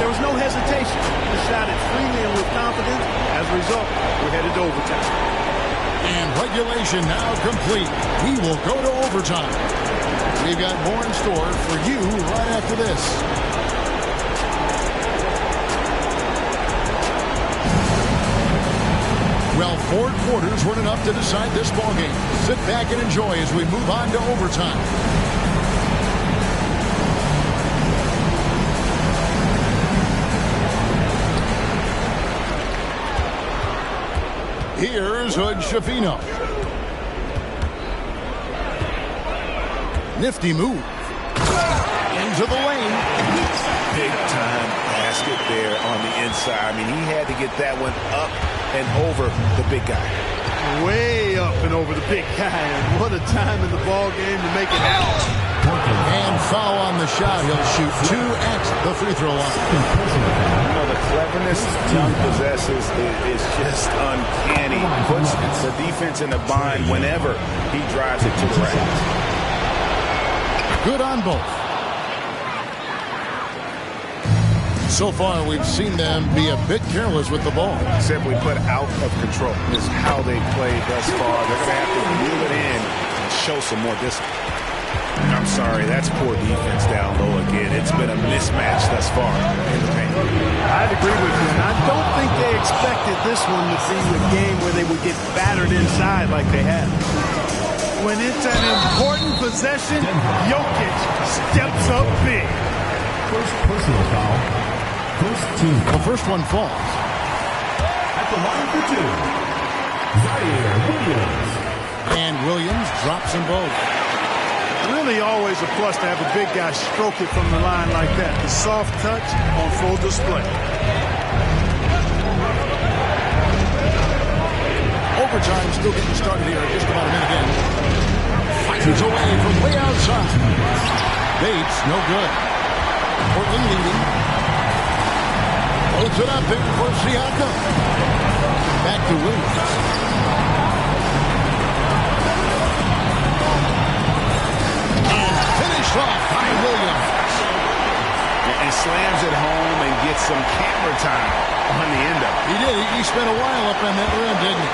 There was no hesitation. He shot it freely and with confidence. As a result, we're headed to overtime. And regulation now complete. We will go to overtime. We've got more in store for you right after this. Well, 4 quarters weren't enough to decide this ballgame. Sit back and enjoy as we move on to overtime. Here's Hood-Schifino. Nifty move. Into the lane. Big time basket there on the inside. I mean, he had to get that one up and over the big guy. Way up and over the big guy. And what a time in the ball game to make it happen. And foul on the shot. He'll shoot 2 at the free throw line. You know, the cleverness Young possesses is just uncanny. Puts the defense in a bind whenever he drives it to the rack. Good on both. So far, we've seen them be a bit careless with the ball. Simply put out of control is how they played thus far. They're going to have to reel it in and show some more discipline. I'm sorry, that's poor defense down low again. It's been a mismatch thus far in the paint. I'd agree with you, and I don't think they expected this one to be a game where they would get battered inside like they had. When it's an important possession, Jokic steps up big. First personal foul. First team. The first one falls. At the line for 2. Zaire Williams. And Williams drops them both. Really always a plus to have a big guy stroke it from the line like that. The soft touch on full display. Overtime still getting started here in just about a minute in. Fires away from way outside. Bates, no good. Portland leading. Holds it up there for Siakam. Back to Williams. And finished off by Williams. And slams it home and gets some camera time on the end of it. He did. He spent a while up on that rim, didn't he?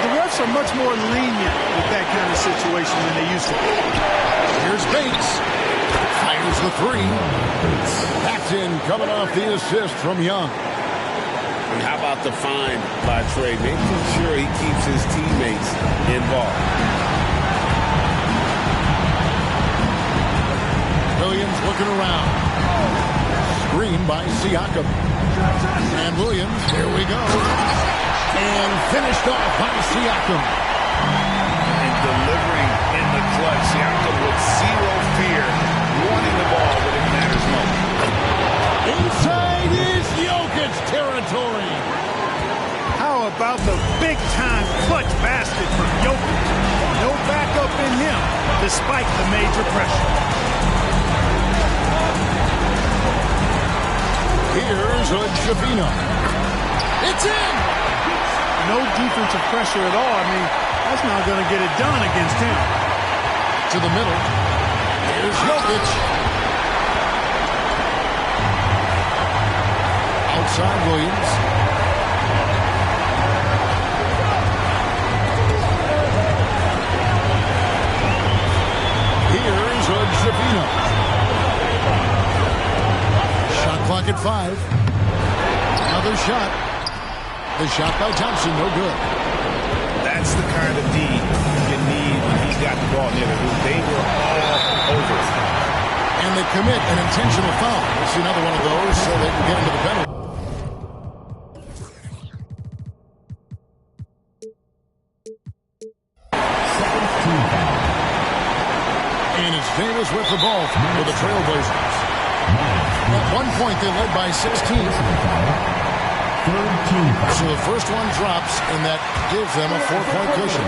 The refs are much more lenient with that kind of situation than they used to be. Here's Bates. Fires the 3. That's in, coming off the assist from Young. And how about the find by Trey? Making sure he keeps his teammates involved. Williams looking around. Screen by Siakam. And Williams, here we go. And finished off by Siakam. And delivering in the clutch. Siakam with zero fear, wanting the ball when it matters most. Inside is Jokic territory. How about the big-time clutch basket from Jokic? No backup in him, despite the major pressure. Here's Hood-Schifino. It's in! No defensive pressure at all. I mean, that's not going to get it done against him. To the middle. Here's Jokic. Outside Williams. Here's Hood-Schifino. Shot clock at 5. Another shot. The shot by Thompson, no good. That's the kind of D you need when he's got the ball near the hoop. They were all over it. And they commit an intentional foul. We'll see another one of those so they can get into the penalty. And it's Davis with the ball for the Trailblazers. At one point, they led by 16. So the first one drops, and that gives them a 4-point cushion.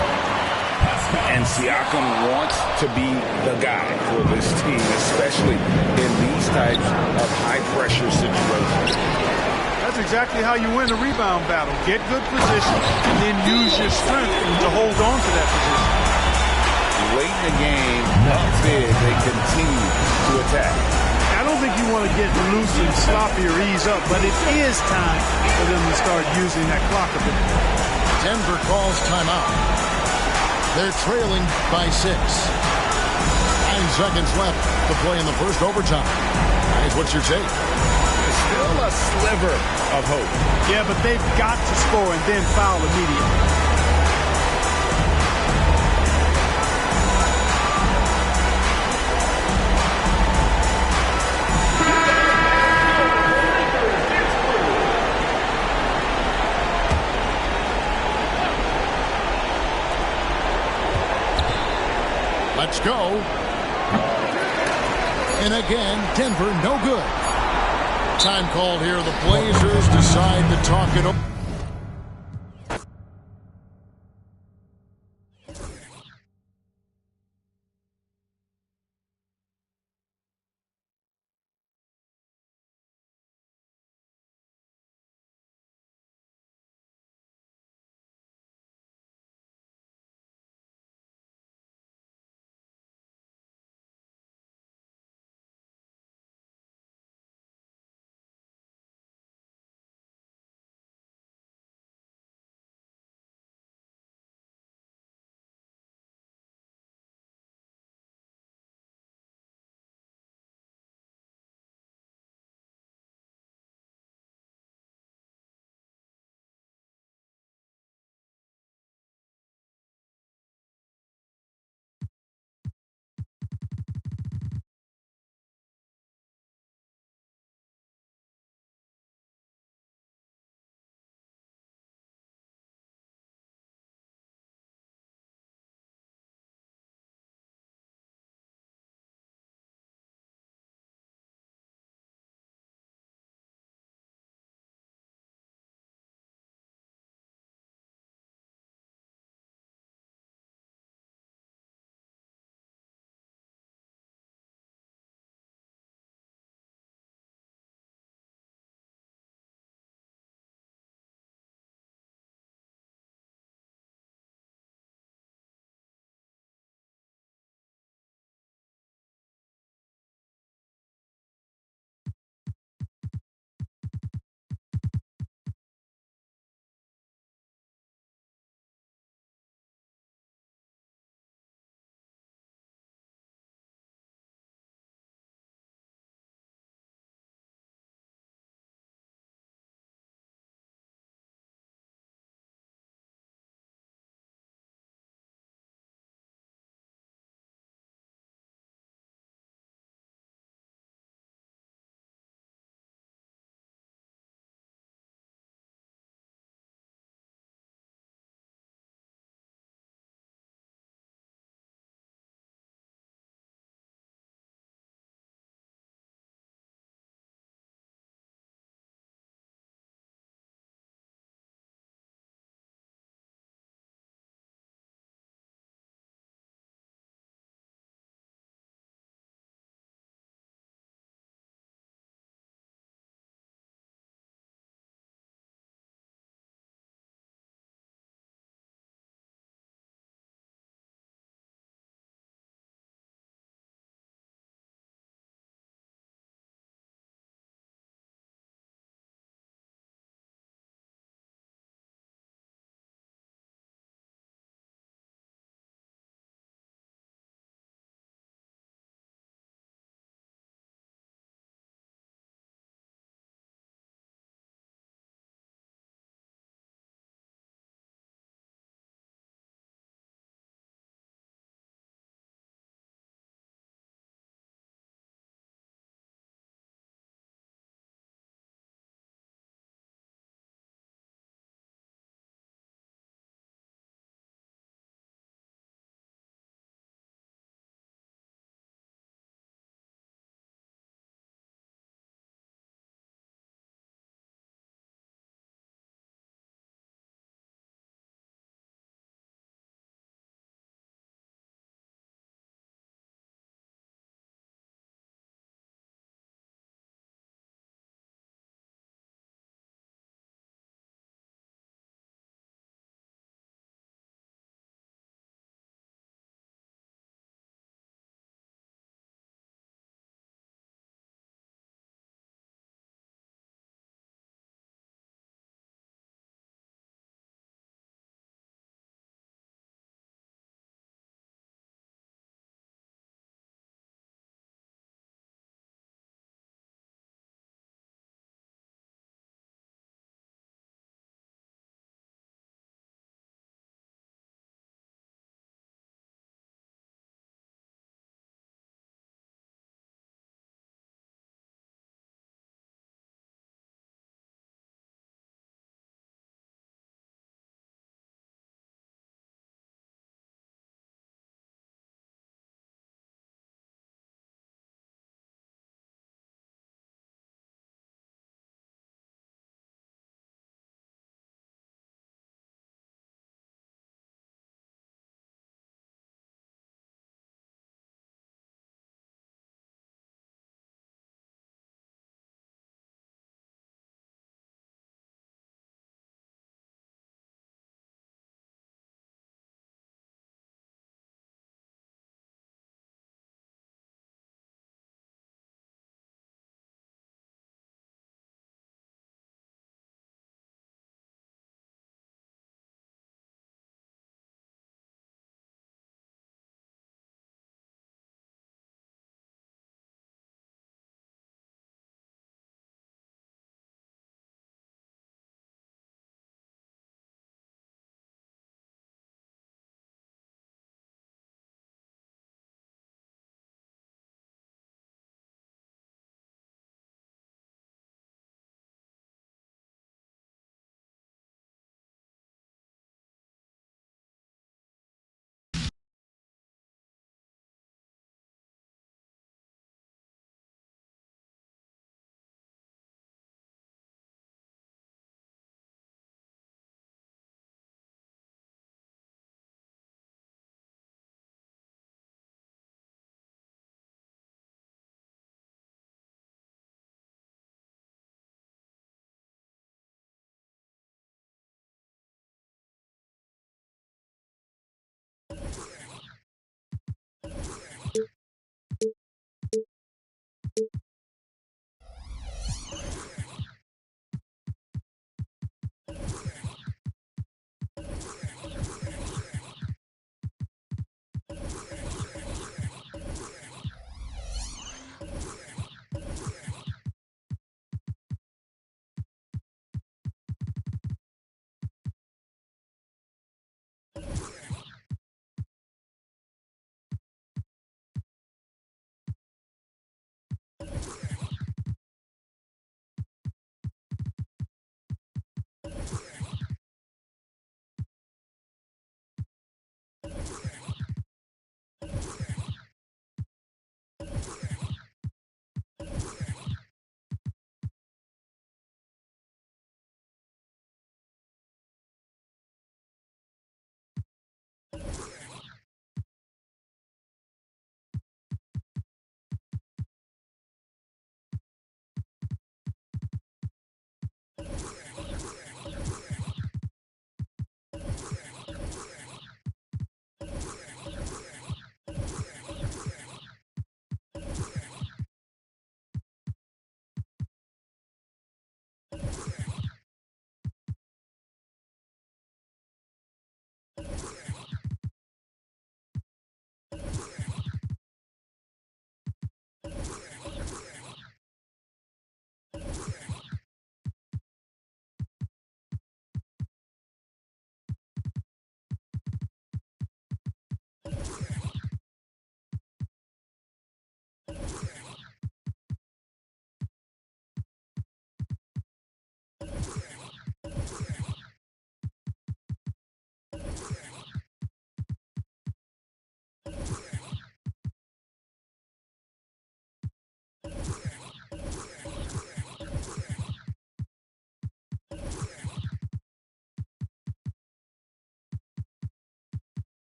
And Siakam wants to be the guy for this team, especially in these types of high-pressure situations. That's exactly how you win a rebound battle. Get good position, and then use your strength to hold on to that position. Late in the game, up big, they continue to attack. I don't don't think you want to get loose and sloppy or ease up, but it is time for them to start using that clock a bit. Denver calls timeout. They're trailing by 6. 9 seconds left to play in the first overtime. Guys, what's your take? Still a sliver of hope. Yeah, but they've got to score and then foul immediately. Let's go. And again, Denver no good. Time called here. The Blazers decide to talk it over.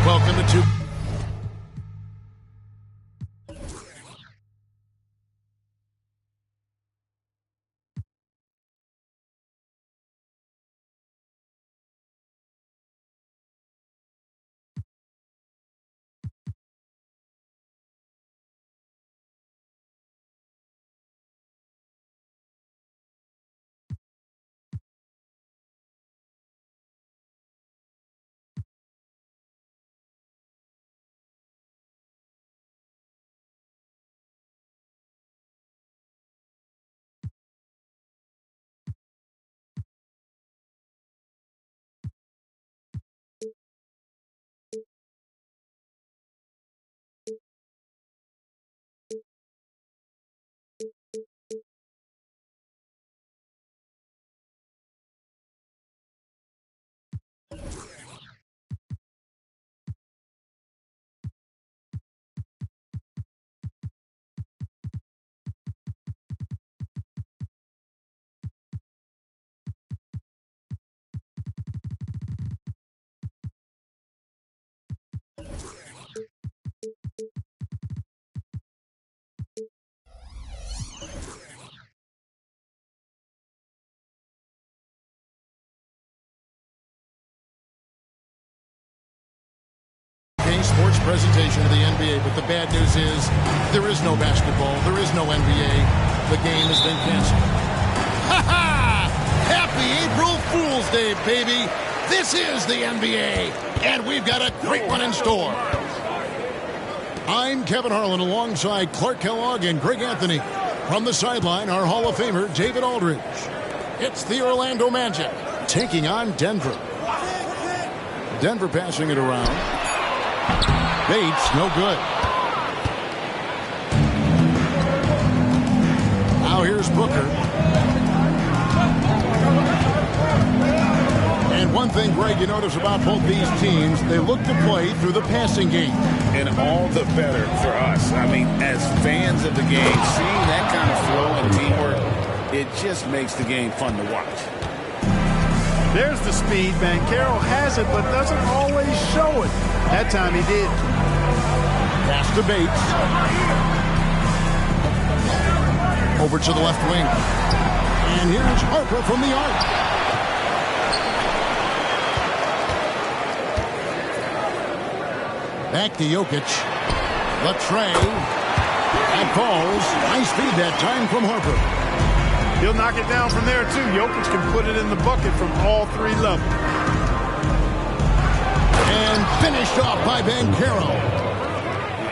Welcome to two. Sports presentation of the NBA, but the bad news is there is no basketball, there is no NBA. The game has been canceled. Ha ha! Happy April Fool's Day, baby! This is the NBA, and we've got a great one in store. I'm Kevin Harlan alongside Clark Kellogg and Greg Anthony. From the sideline, our Hall of Famer, David Aldridge. It's the Orlando Magic taking on Denver. Denver passing it around. Bates, no good. Now here's Booker. And one thing, Greg, you notice about both these teams, they look to play through the passing game. And all the better for us. I mean, as fans of the game, seeing that kind of flow and teamwork, it just makes the game fun to watch. There's the speed. Banchero has it, but doesn't always show it. That time he did. Pass to Bates. Over to the left wing. And here's Harper from the arc. Back to Jokic. The tray. That falls. Nice feed that time from Harper. He'll knock it down from there, too. Jokic can put it in the bucket from all three levels. And finished off by Banchero.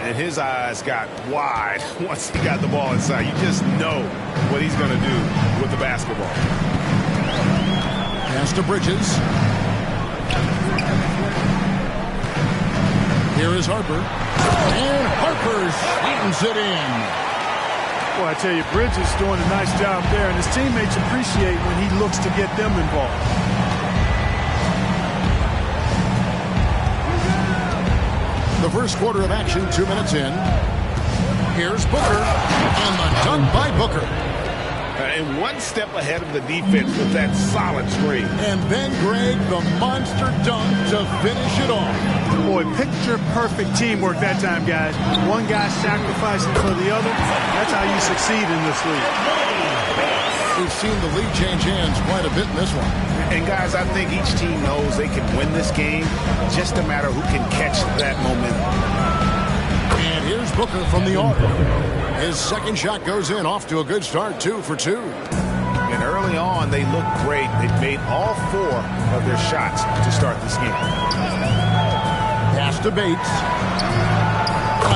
And his eyes got wide once he got the ball inside. You just know what he's going to do with the basketball. Pass to Bridges. Here is Harper. And Harper slams it in. Well, I tell you, Bridges doing a nice job there, and his teammates appreciate when he looks to get them involved. The first quarter of action, 2 minutes in. Here's Booker, and the dunk by Booker. And one step ahead of the defense with that solid screen. And then Greg, the monster dunk to finish it off. Boy, picture-perfect teamwork that time, guys. One guy sacrificing for the other. That's how you succeed in this league. We've seen the league change hands quite a bit in this one. And, guys, I think each team knows they can win this game. Just a matter who can catch that momentum. And here's Booker from the arc. His second shot goes in, off to a good start, 2 for 2. And early on, they looked great. They made all 4 of their shots to start this game. Pass to Bates.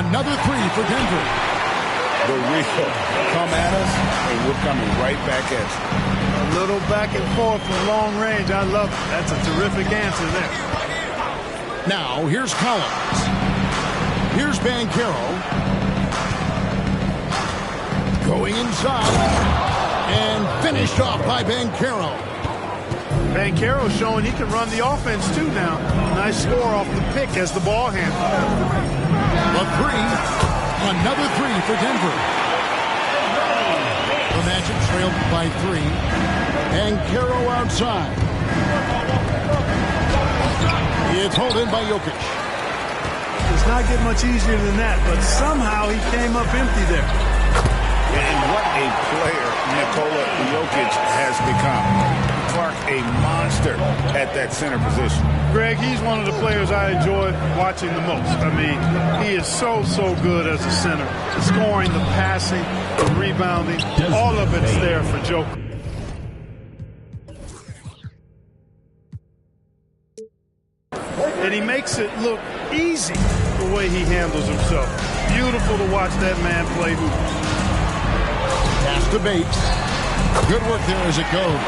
Another 3 for Denver. The real come at us, and we're coming right back at you. A little back and forth from long range. I love it. That's a terrific answer there. Now, here's Collins. Here's Banchero. Going inside. And finished off by Banchero. Banchero showing he can run the offense, too, now. Nice score off the pick as the ball handler. The 3. Another 3 for Denver. The Magic trailed by 3. Banchero outside. It's hauled in by Jokic. Does not get much easier than that, but somehow he came up empty there. And what a player Nikola Jokic has become. Clark, a monster at that center position. Greg, he's one of the players I enjoy watching the most. I mean, he is so good as a center. The scoring, the passing, the rebounding, all of it's there for Jokic. And he makes it look easy the way he handles himself. Beautiful to watch that man play hoops. Pass to Bates. Good work there as it goes.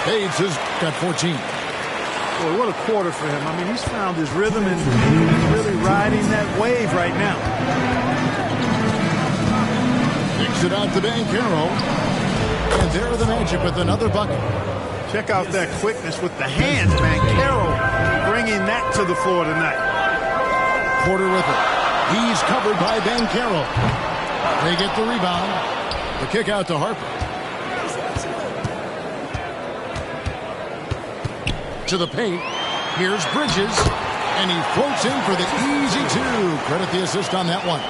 Bates has got 14. Boy, what a quarter for him. I mean, he's found his rhythm and he's really riding that wave right now. Kicks it out to Banchero. And there are the Magic with another bucket. Check out that quickness with the hands, Banchero bringing that to the floor tonight. Porter with it. He's covered by Banchero. They get the rebound. The kick out to Harper. To the paint. Here's Bridges. And he floats in for the easy 2. Credit the assist on that one.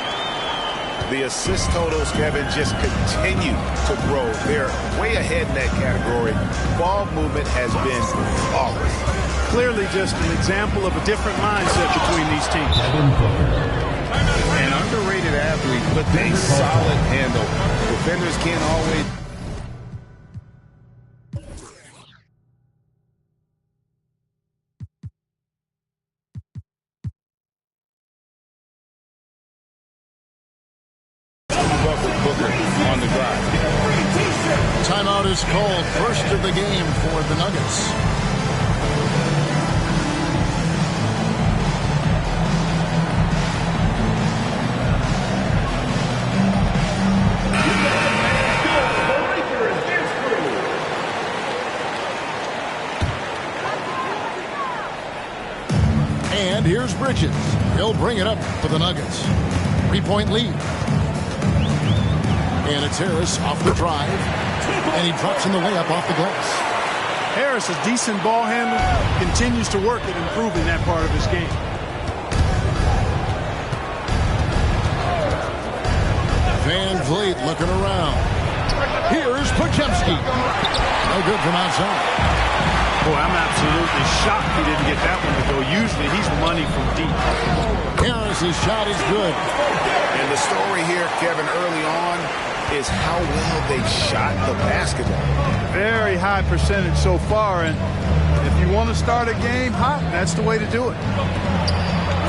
The assist totals, Kevin, just continue to grow. They're way ahead in that category. Ball movement has been flawless. Clearly just an example of a different mindset between these teams. An underrated athlete with a solid handle. Defenders can't always... on the drive. Timeout is called. First of the game for the Nuggets. And here's Bridges. He'll bring it up for the Nuggets. 3-point lead. And it's Harris off the drive. And he drops in the layup off the glass. Harris, a decent ball handler, continues to work at improving that part of his game. Van Vliet looking around. Here's Podziemski. No good from outside. Boy, I'm absolutely shocked he didn't get that one to go. Usually he's money from deep. Harris's shot is good. And the story here, Kevin, early on is how well they shot the basketball. Very high percentage so far, and if you want to start a game hot, that's the way to do it.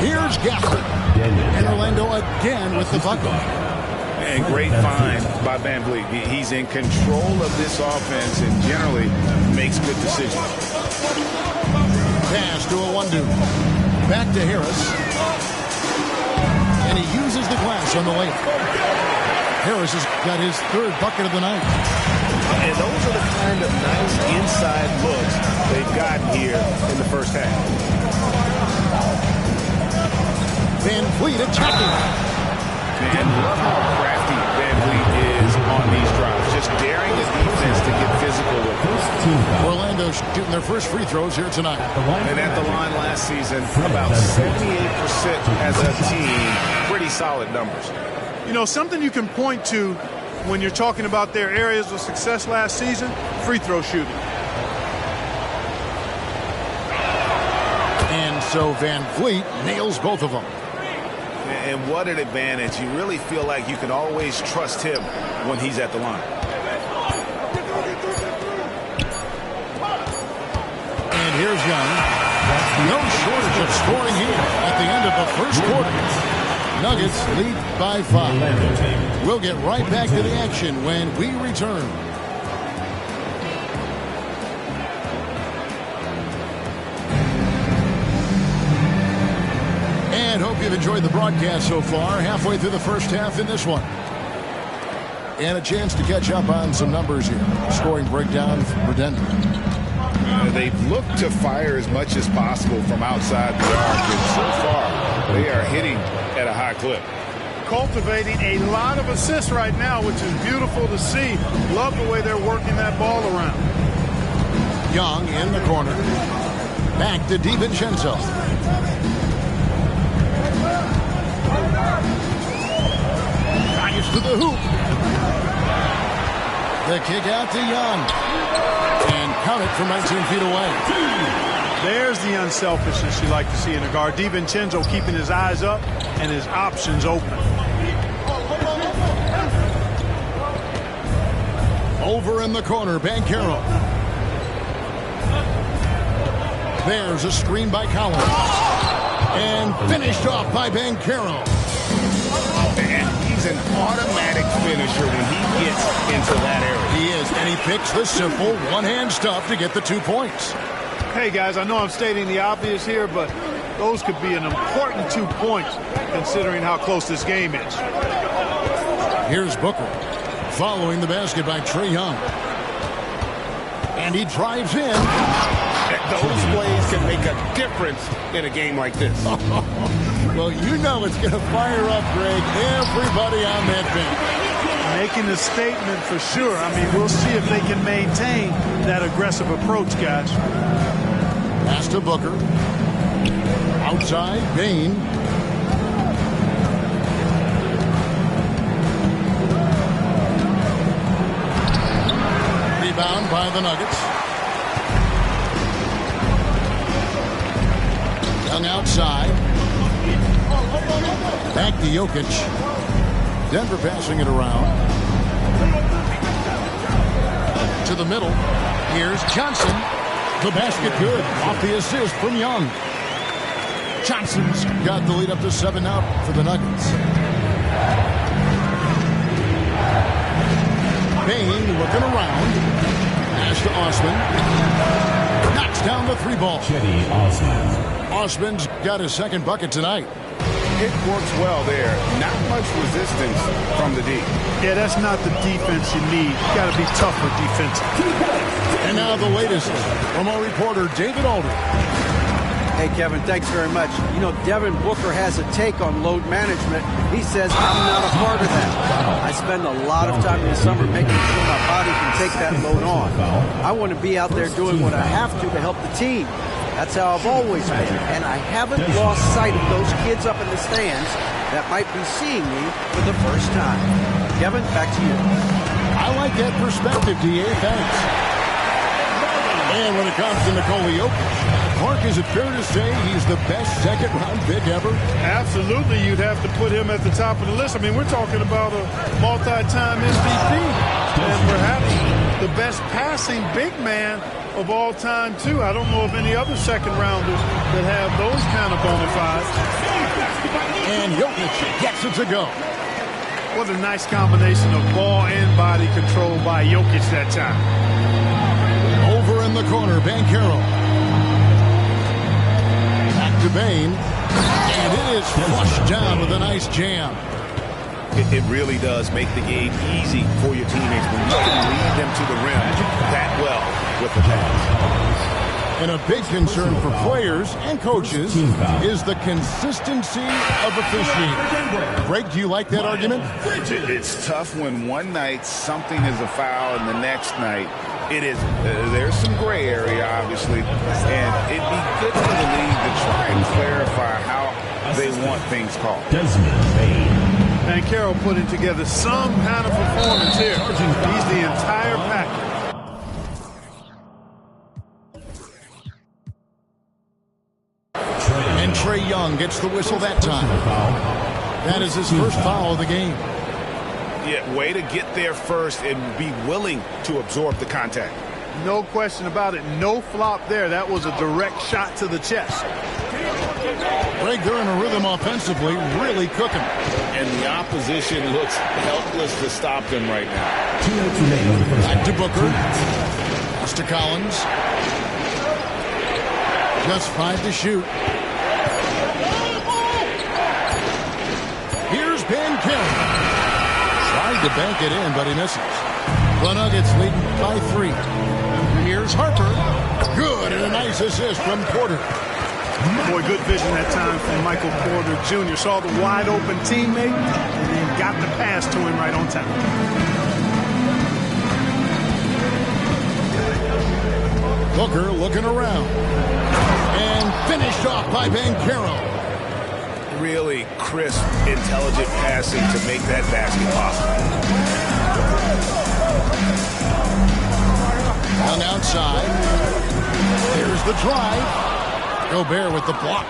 Here's Gaston. And Orlando again with the bucket. And great find by Van Vliet. He's in control of this offense and generally makes good decisions. Pass to a 1-2. Back to Harris. And he uses the glass on the layup. Harris has got his third bucket of the night. And those are the kind of nice inside looks they've gotten here in the first half. Van Vliet attacking. And love how crafty Van Vliet is on these drives. Just daring the defense to get physical with it. Orlando shooting their first free throws here tonight. And at the line last season, about 78% as a team. Pretty solid numbers. You know, something you can point to when you're talking about their areas of success last season, free throw shooting. And so Van Vliet nails both of them. And what an advantage. You really feel like you can always trust him when he's at the line. And here's Young. No shortage of scoring here at the end of the first quarter. Nuggets lead by 5. We'll get right back to the action when we return. And hope you've enjoyed the broadcast so far. Halfway through the first half in this one. And a chance to catch up on some numbers here. Scoring breakdown for Denver. They've looked to fire as much as possible from outside the arc, and so far they are hitting at a high clip. Cultivating a lot of assists right now, which is beautiful to see. Love the way they're working that ball around. Young in the corner. Back to DiVincenzo. Drives to the hoop. The kick out to Young. And count it from 19 feet away. There's the unselfishness you like to see in a guard. DiVincenzo keeping his eyes up and his options open. Over in the corner, Banchero. There's a screen by Collins. And finished off by Banchero. And he's an automatic finisher when he gets into that area. He is, and he picks the simple one-hand stuff to get the 2 points. Hey, guys, I know I'm stating the obvious here, but those could be an important 2 points considering how close this game is. Here's Booker. Following the basket by Trae Young. And he drives in. Those plays can make a difference in a game like this. Well, you know it's going to fire up, Greg, everybody on that bench. Making a statement for sure. I mean, we'll see if they can maintain that aggressive approach, guys. Pass to Booker. Outside, Bain. Rebound by the Nuggets. Young outside. Back to Jokic. Denver passing it around. To the middle. Here's Johnson. The basket good. Off the assist from Young. Johnson's got the lead up to 7 now for the Nuggets. Bain looking around. Pass to Osman. Knocks down the 3 ball. Osman's got his second bucket tonight. It works well there. Not much resistance from the D. Yeah, that's not the defense you need. You got to be tougher defensively. And now the latest from our reporter, David Aldridge. Hey, Kevin, thanks very much. You know, Devin Booker has a take on load management. He says, I'm not a part of that. I spend a lot of time in the summer making sure my body can take that load on. I want to be out there doing what I have to help the team. That's how I've always been. And I haven't lost sight of those kids up in the stands that might be seeing me for the first time. Kevin, back to you. I like that perspective, D.A. Thanks. And when it comes to Nikola Jokic, Mark, is it fair to say he's the best second-round pick ever? Absolutely, you'd have to put him at the top of the list. I mean, we're talking about a multi-time MVP and perhaps the best passing big man of all time, too. I don't know of any other second-rounders that have those kind of bona fides. And Jokic gets it to go. What a nice combination of ball and body control by Jokic that time. Over in the corner, Banchero. Back to Bane. And it is flushed down with a nice jam. It really does make the game easy for your teammates when you can lead them to the rim that well with the pass. And a big concern for players and coaches is the consistency of officiating. Greg, do you like that argument? It's tough when one night something is a foul and the next night it is. There's some gray area, obviously, and it'd be good for the league to try and clarify how they want things called. Banchero putting together some kind of performance here. He's the entire package. And Trae Young gets the whistle that time. That is his first foul of the game. Yeah, way to get there first and be willing to absorb the contact. No question about it. No flop there. That was a direct shot to the chest. Greg, they're in a rhythm offensively, really cooking. And the opposition looks helpless to stop them right now. Back to Booker. Pass to Collins. Just 5 to shoot. Here's Banchero. Tried to bank it in, but he misses. The Nuggets leading by 3. Here's Harper. Good, and a nice assist from Porter. Boy, good vision that time from Michael Porter Jr. Saw the wide open teammate and then got the pass to him right on time. Booker looking around. And finished off by Banchero. Really crisp, intelligent passing to make that basket possible. Young outside. Here's the drive. Gobert with the block.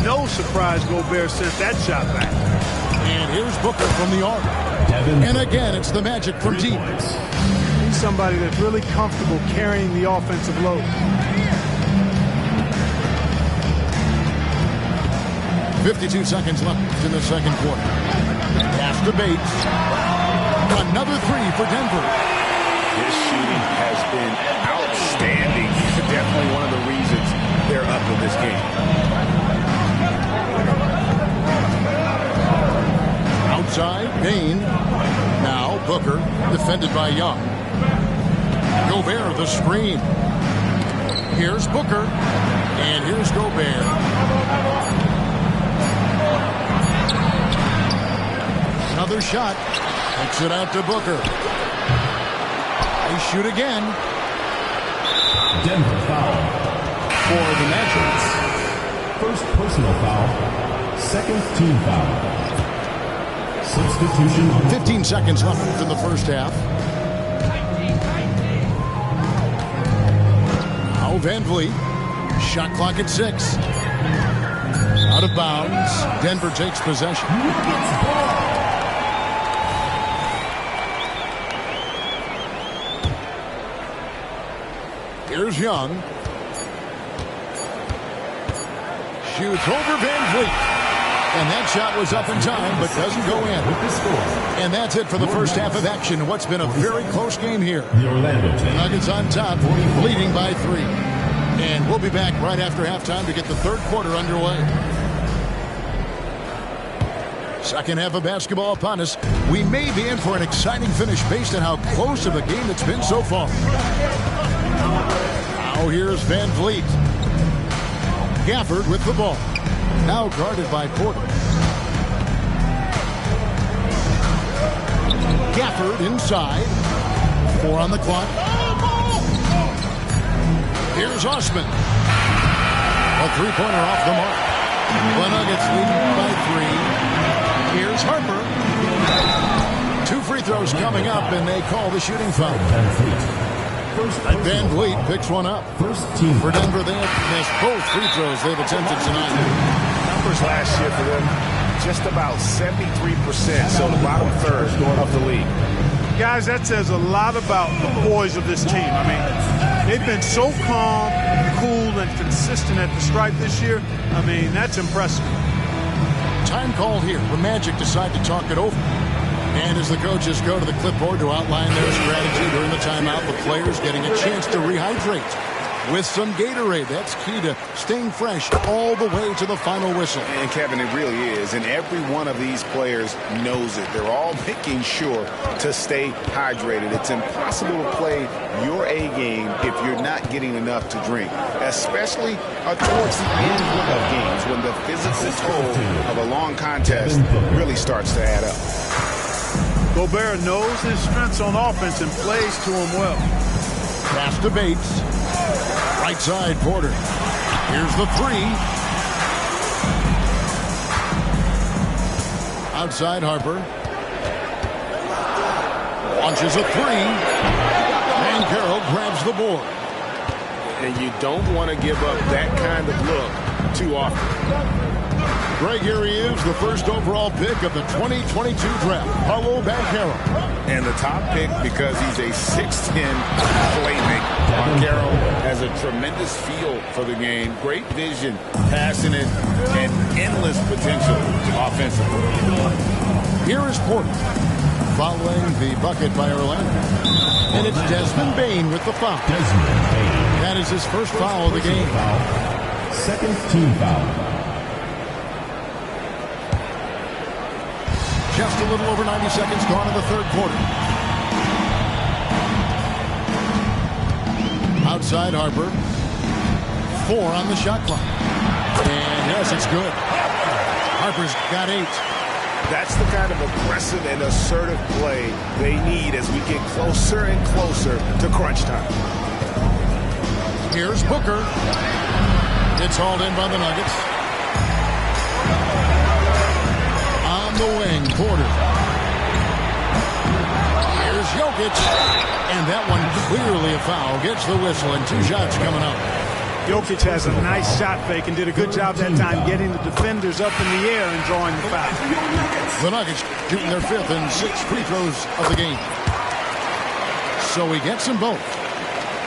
No surprise Gobert sent that shot back. And here's Booker from the arc. And again, it's the Magic from deep. He's somebody that's really comfortable carrying the offensive load. 52 seconds left in the second quarter. Pass to Bates. Another 3 for Denver. His shooting has been outstanding. Definitely one of the reasons they're up in this game. Outside, Bane. Now Booker, defended by Young. Gobert, the screen. Here's Booker. And here's Gobert. Another shot. Takes it out to Booker. They shoot again. Denver foul. For the Magic. First personal foul. Second team foul. Substitution. 15 seconds left in the first half. Now Van Vliet. Shot clock at 6. Out of bounds. Denver takes possession. Here's Young. Shoots over Van Vliet. And that shot was up in time, but doesn't go in. And that's it for the first half of action. What's been a very close game here. The Nuggets on top, leading by 3. And we'll be back right after halftime to get the third quarter underway. Second half of basketball upon us. We may be in for an exciting finish based on how close of a game it's been so far. Now here's Van Vliet. Gafford with the ball. Now guarded by Porter. Gafford inside. 4 on the clock. Here's Osman. A three-pointer off the mark. The Nuggets leading by 3. Here's Harper. 2 free throws coming up, and they call the shooting foul. Van Vliet picks one up. First team. For Denver, they have missed both free throws they've attempted tonight. Numbers last year for them, just about 73%, so the bottom third of the league. Guys, that says a lot about the poise of this team. I mean, they've been so calm, cool, and consistent at the stripe this year. I mean, that's impressive. Time called here. The Magic decide to talk it over. And as the coaches go to the clipboard to outline their strategy during the timeout, the players getting a chance to rehydrate with some Gatorade. That's key to staying fresh all the way to the final whistle. And Kevin, it really is. And every one of these players knows it. They're all making sure to stay hydrated. It's impossible to play your A game if you're not getting enough to drink, especially towards the end of games when the physical toll of a long contest really starts to add up. Gobert knows his strengths on offense and plays to them well. Pass to Bates. Right side, Porter. Here's the three. Outside, Harper. Launches a three. And Carroll grabs the board. And you don't want to give up that kind of look too often. Greg, here he is, the first overall pick of the 2022 draft, Paolo Banchero. And the top pick because he's a 6'10 playmaker. Banchero has a tremendous feel for the game, great vision, passing it, and endless potential offensively. Here is Porter, following the bucket by Orlando. And it's Desmond Bane with the foul. That is his first foul of the game. Second team foul. Just a little over 90 seconds gone in the third quarter. Outside Harper. 4 on the shot clock. And yes, it's good. Harper's got 8. That's the kind of aggressive and assertive play they need as we get closer and closer to crunch time. Here's Booker. It's hauled in by the Nuggets. The wing, Porter. Here's Jokic. And that one clearly a foul. Gets the whistle and 2 shots coming up. Jokic has a nice shot fake and did a good job that time getting the defenders up in the air and drawing the foul. The Nuggets shooting their 5th and 6th free throws of the game. So he gets them both.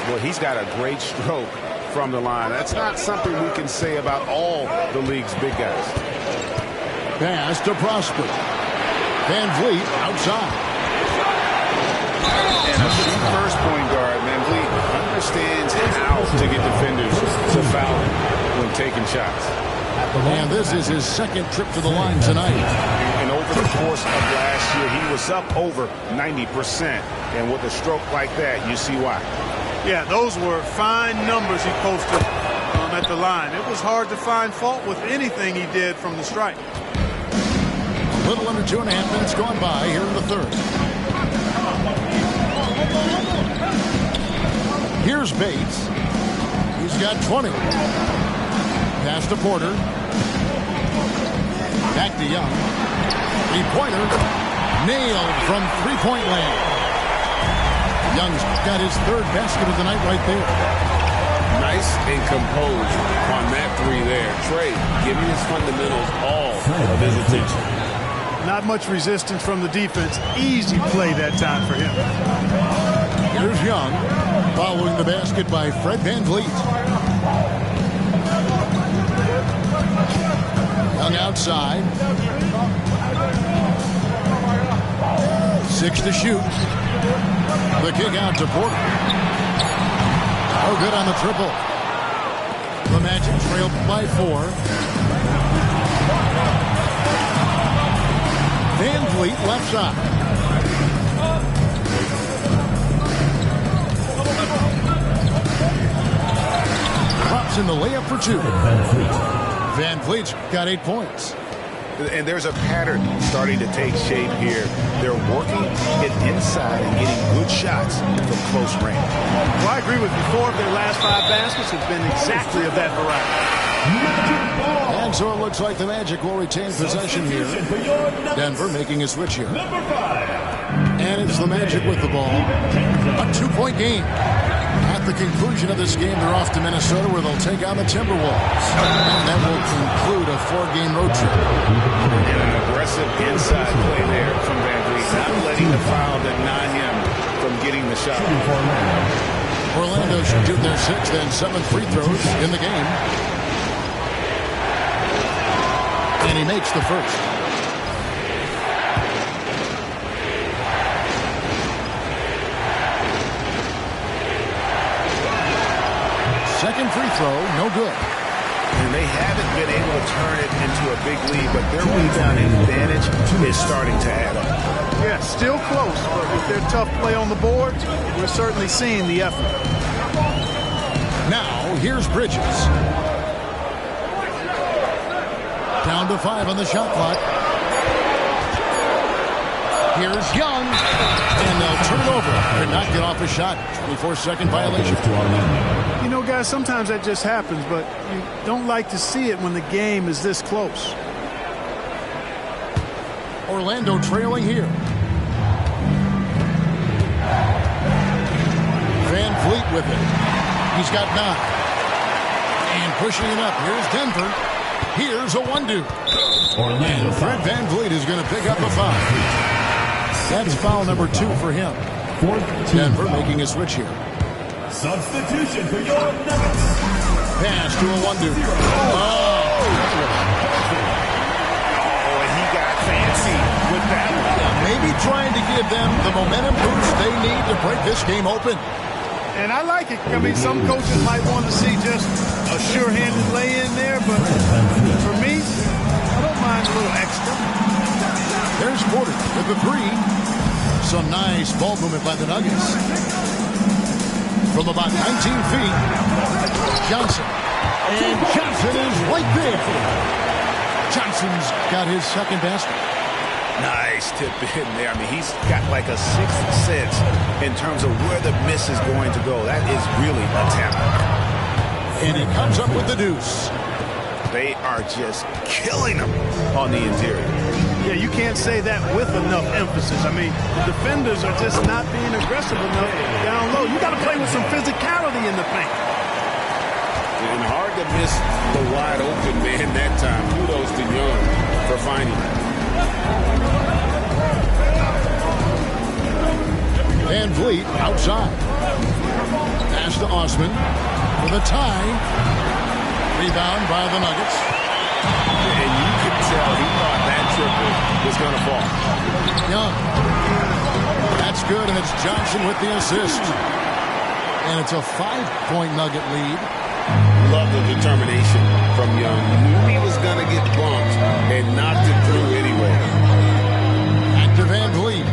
Well, he's got a great stroke from the line. That's not something we can say about all the league's big guys. Pass to Prosper. Van Vliet outside. And a shoot-first point guard, Van Vliet understands how to get defenders to foul him when taking shots. And this is his 2nd trip to the line tonight. And over the course of last year, he was up over 90%. And with a stroke like that, you see why. Yeah, those were fine numbers he posted at the line. It was hard to find fault with anything he did from the stripe. A little under 2.5 minutes gone by here in the third. Here's Bates. He's got 20. Pass to Porter. Back to Young. 3-pointer. Nailed from 3-point land. Young's got his 3rd basket of the night right there. Nice and composed on that 3 there. Trey giving his fundamentals all of his attention. Not much resistance from the defense. Easy play that time for him. Here's Young, following the basket by Fred Van Vliet. Young outside. 6 to shoot. The kick out to Porter. Oh, good on the triple. The Magic trail by 4. Van Vliet left side. Drops in the layup for 2. Van Vliet's got 8 points. And there's a pattern starting to take shape here. They're working it inside and getting good shots from close range. Well, I agree with you. 4 of their last 5 baskets have been exactly of that variety. And so it looks like the Magic will retain possession here. Denver making a switch here. And it's the Magic with the ball. A 2-point game. At the conclusion of this game, they're off to Minnesota, where they'll take on the Timberwolves. And that will conclude a 4-game road trip. And an aggressive inside play there from Van Vliet, not letting the foul deny him from getting the shot. Orlando should do their 6th and 7th free throws in the game. And he makes the first. Second free throw, no good. And they haven't been able to turn it into a big lead, but their rebounding advantage is starting to add up. Yeah, still close, but with their tough play on the boards, we're certainly seeing the effort. Now, here's Bridges. Down to 5 on the shot clock. Here's Young. And they'll turn it over. Could not get off a shot. 24-second violation. You know, guys, sometimes that just happens, but you don't like to see it when the game is this close. Orlando trailing here. Van Vliet with it. He's got 9. And pushing it up. Here's Denver. Here's a 1-2. And Fred Van Vliet is going to pick up a foul. That's foul number 2 for him. Denver making a switch here. Substitution for your Nuggets. Pass to a 1-2. He got fancy with that one. Maybe trying to give them the momentum boost they need to break this game open. And I like it. I mean, some coaches might want to see just a sure-handed lay-in there, but for me, I don't mind a little extra. There's Porter with the 3. Some nice ball movement by the Nuggets. From about 19 feet, Johnson. And Johnson is right there. Johnson's got his second basket. Nice tip in there. I mean, he's got like a 6th sense in terms of where the miss is going to go. That is really a talent. And he comes up with the deuce. They are just killing them on the interior. Yeah, you can't say that with enough emphasis. I mean, the defenders are just not being aggressive enough down low. You got to play with some physicality in the paint. And hard to miss the wide open man that time. Kudos to Young for finding it. Van Vliet outside. Pass to Osman with a tie. Rebound by the Nuggets. And you could tell he thought that triple was going to fall. Young. That's good, and it's Johnson with the assist. And it's a 5-point Nugget lead. Love the determination from Young. Knew he was going to get bumped and knocked it through anyway. Back to Van Vliet.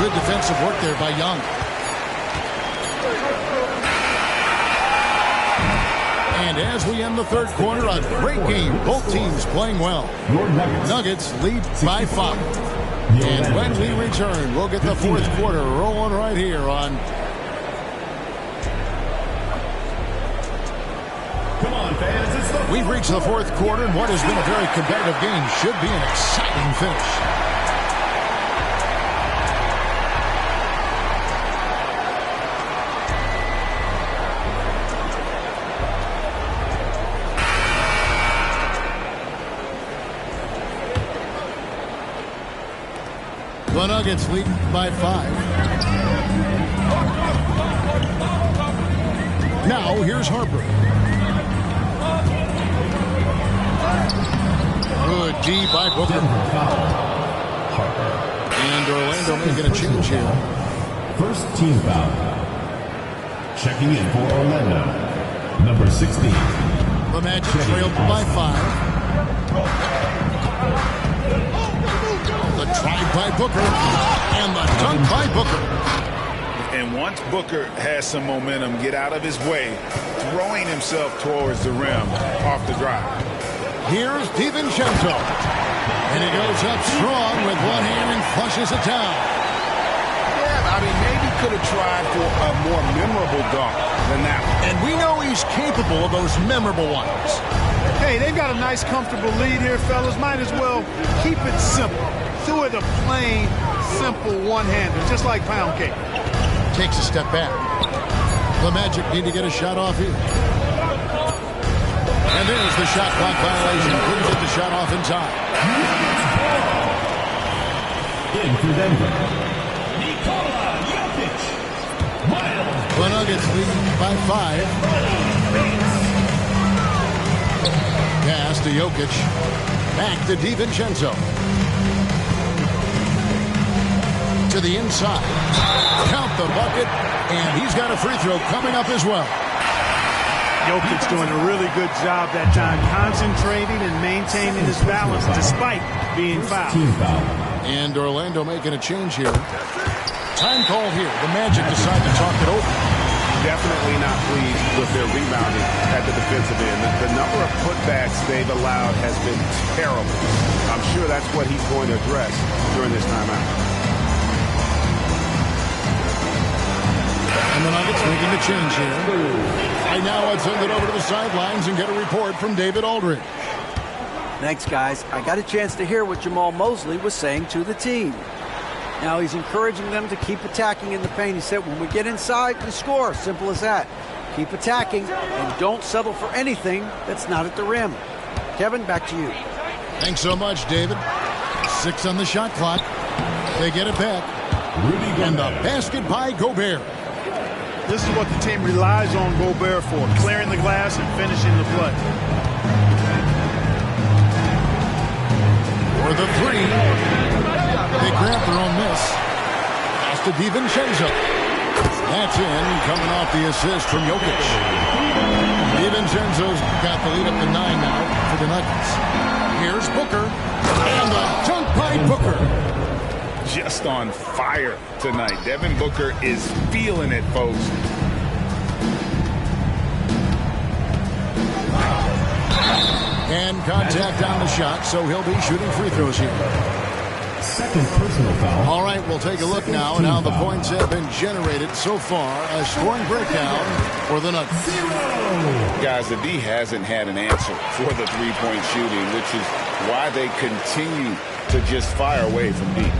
Good defensive work there by Young. And as we end the third quarter, a great game. Both teams playing well. Nuggets lead by 5. And when we return, we'll get the fourth quarter rolling right here on... Come on, fans. We've reached the fourth quarter, and what has been a very competitive game should be an exciting finish. The Nuggets lead by 5. Now, here's Harper. Good D by Booker. And Orlando making a change here. First team foul. Checking in for Orlando. Number 16. The Magic trailed by 5. The drive by Booker, and the dunk by Booker. And once Booker has some momentum, get out of his way, throwing himself towards the rim off the drive. Here's DiVincenzo. And he goes up strong with one hand and flushes it down. Yeah, I mean, maybe could have tried for a more memorable dunk than that one. And we know he's capable of those memorable ones. Hey, they've got a nice, comfortable lead here, fellas. Might as well keep it simple. Do it a plain, simple one-hander, just like pound cake. Takes a step back. The Magic need to get a shot off here. And there's the shot clock violation. Couldn't get the shot off in time. In for Denver, Nikola Jokic. The Nuggets lead by 5. Pass to Jokic. Back to DiVincenzo. To the inside. Count the bucket. And he's got a free throw coming up as well. Jokic doing a really good job that time, concentrating and maintaining his balance despite being fouled. Team foul. And Orlando making a change here. Time call here. The Magic decide to talk it over. Definitely not pleased with their rebounding at the defensive end. The number of putbacks they've allowed has been terrible. I'm sure that's what he's going to address during this timeout. And the Nuggets making the change here. Right now, I'd send it over to the sidelines and get a report from David Aldridge. Thanks, guys. I got a chance to hear what Jamal Mosley was saying to the team. Now he's encouraging them to keep attacking in the paint. He said, when we get inside, we score. Simple as that. Keep attacking and don't settle for anything that's not at the rim. Kevin, back to you. Thanks so much, David. 6 on the shot clock. They get it back. And the basket by Gobert. This is what the team relies on Gobert for, clearing the glass and finishing the play. For the 3. They grab their own miss. Pass to DiVincenzo. That's in, coming off the assist from Jokic. DiVincenzo's got the lead up to 9 now for the Nuggets. Here's Booker. And the dunk by Booker. Just on fire tonight. Devin Booker is feeling it, folks. And contact on the shot, so he'll be shooting free throws here. Second personal foul. All right, we'll take a look now at how the points have been generated so far. A scoring breakdown for the Nuggets. Guys, the D hasn't had an answer for the three-point shooting, which is why they continue to just fire away from deep.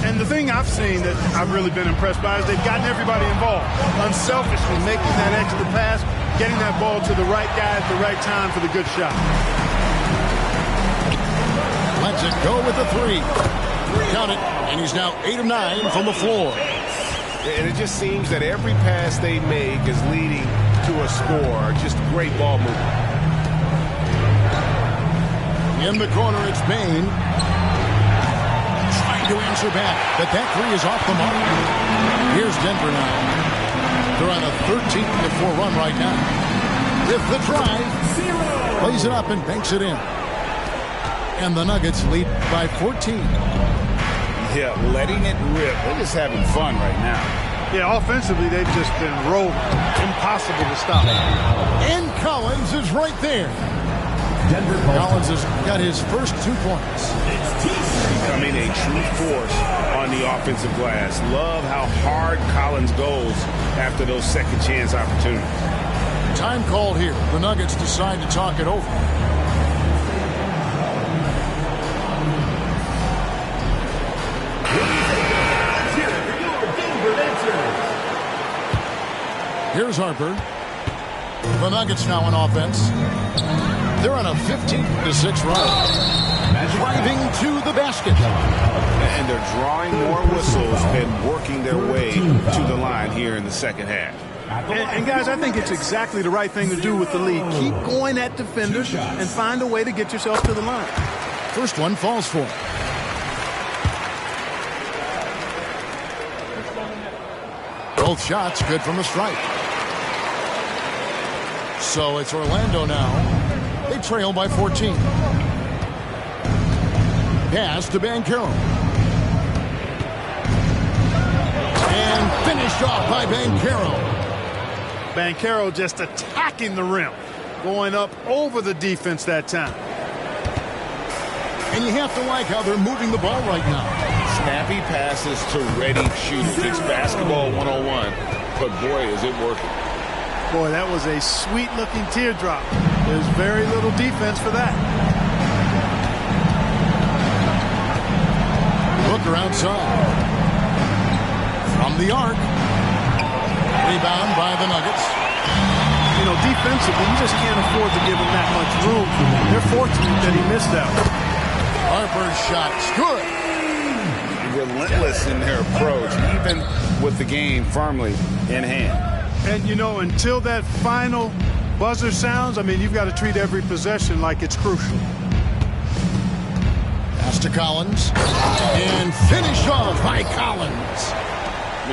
And the thing I've seen that I've really been impressed by is they've gotten everybody involved. Unselfishly making that extra pass, getting that ball to the right guy at the right time for the good shot. Let's it go with the 3. Count it, and he's now 8 of 9 from the floor. And it just seems that every pass they make is leading to a score. Just great ball movement. In the corner, it's Bane. Trying to answer back, but that 3 is off the mark. Here's Denver now. They're on a 13-4 run right now. With the drive, plays it up and banks it in. And the Nuggets lead by 14. Yeah, letting it rip. They're just having fun right now. Yeah, offensively, they've just been rolling. Impossible to stop. And Collins is right there. Denver Collins has got his first 2 points. Becoming a true force on the offensive glass. Love how hard Collins goes after those second chance opportunities. Time called here. The Nuggets decide to talk it over. Here's Harper. The Nuggets now on offense. They're on a 15-6 run. Driving to the basket. And they're drawing more whistles and working their way to the line here in the second half. And guys, I think it's exactly the right thing to do with the lead. Keep going at defenders and find a way to get yourself to the line. First one falls for him. Both shots good from the stripe. So it's Orlando now. They trail by 14. Pass to Banchero. And finished off by Banchero. Banchero just attacking the rim. Going up over the defense that time. And you have to like how they're moving the ball right now. Snappy passes to ready shooters. It's basketball 101. But boy, is it working. Boy, that was a sweet-looking teardrop. There's very little defense for that. Booker outside. from the arc. Rebound by the Nuggets. You know, defensively, you just can't afford to give him that much room. They're fortunate that he missed that one. Harper's shot's good. Relentless in their approach, even with the game firmly in hand. And, you know, until that final buzzer sounds, I mean, you've got to treat every possession like it's crucial. Pass to Collins. And finished off by Collins.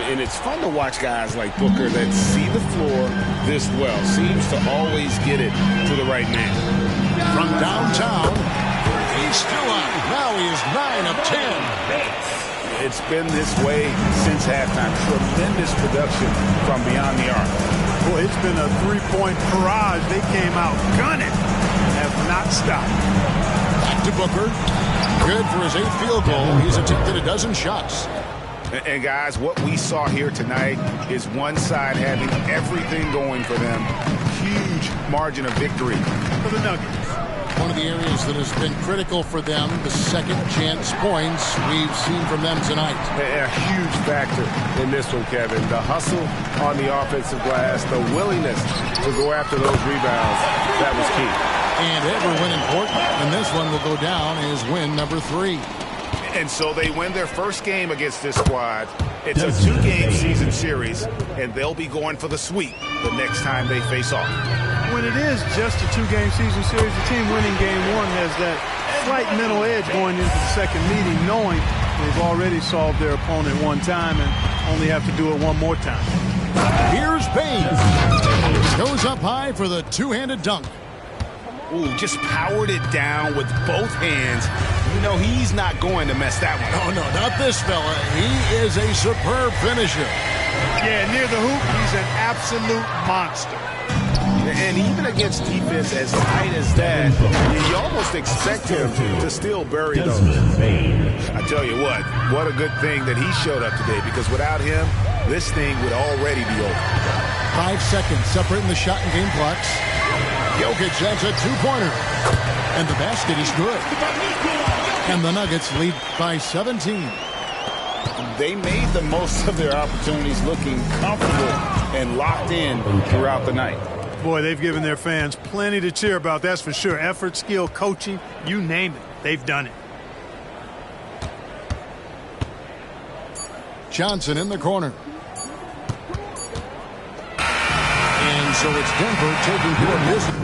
And it's fun to watch guys like Booker that see the floor this well. Seems to always get it to the right man. From downtown, he's still up. Now he is 9 of 10. It's been this way since halftime. Tremendous production from beyond the arc. Boy, it's been a three-point barrage. They came out gunning. Have not stopped. Back to Booker. Good for his 8th field goal. He's attempted a dozen shots. And guys, what we saw here tonight is one side having everything going for them. Huge margin of victory for the Nuggets. One of the areas that has been critical for them, the second chance points we've seen from them tonight. A huge factor in this one, Kevin. The hustle on the offensive glass, the willingness to go after those rebounds, that was key. And every win important, and this one will go down as win number 3. And so they win their first game against this squad. It's a 2-game season series, and they'll be going for the sweep the next time they face off. When it is just a 2-game season series, the team winning game 1 has that slight mental edge going into the second meeting, knowing they've already solved their opponent one time and only have to do it one more time. Here's Baines. Goes up high for the two-handed dunk. Ooh, just powered it down with both hands. You know he's not going to mess that one up. Oh, no, not this fella. He is a superb finisher. Yeah, near the hoop, he's an absolute monster. And even against defense as tight as that, you almost expect him to still bury those. I tell you what a good thing that he showed up today, because without him, this thing would already be over. 5 seconds separating the shot and game clocks. Jokic has a 2-pointer. And the basket is good. And the Nuggets lead by 17. They made the most of their opportunities, looking comfortable and locked in throughout the night. Boy, they've given their fans plenty to cheer about, that's for sure. Effort, skill, coaching, you name it. They've done it. Johnson in the corner. And so it's Denver taking care of business.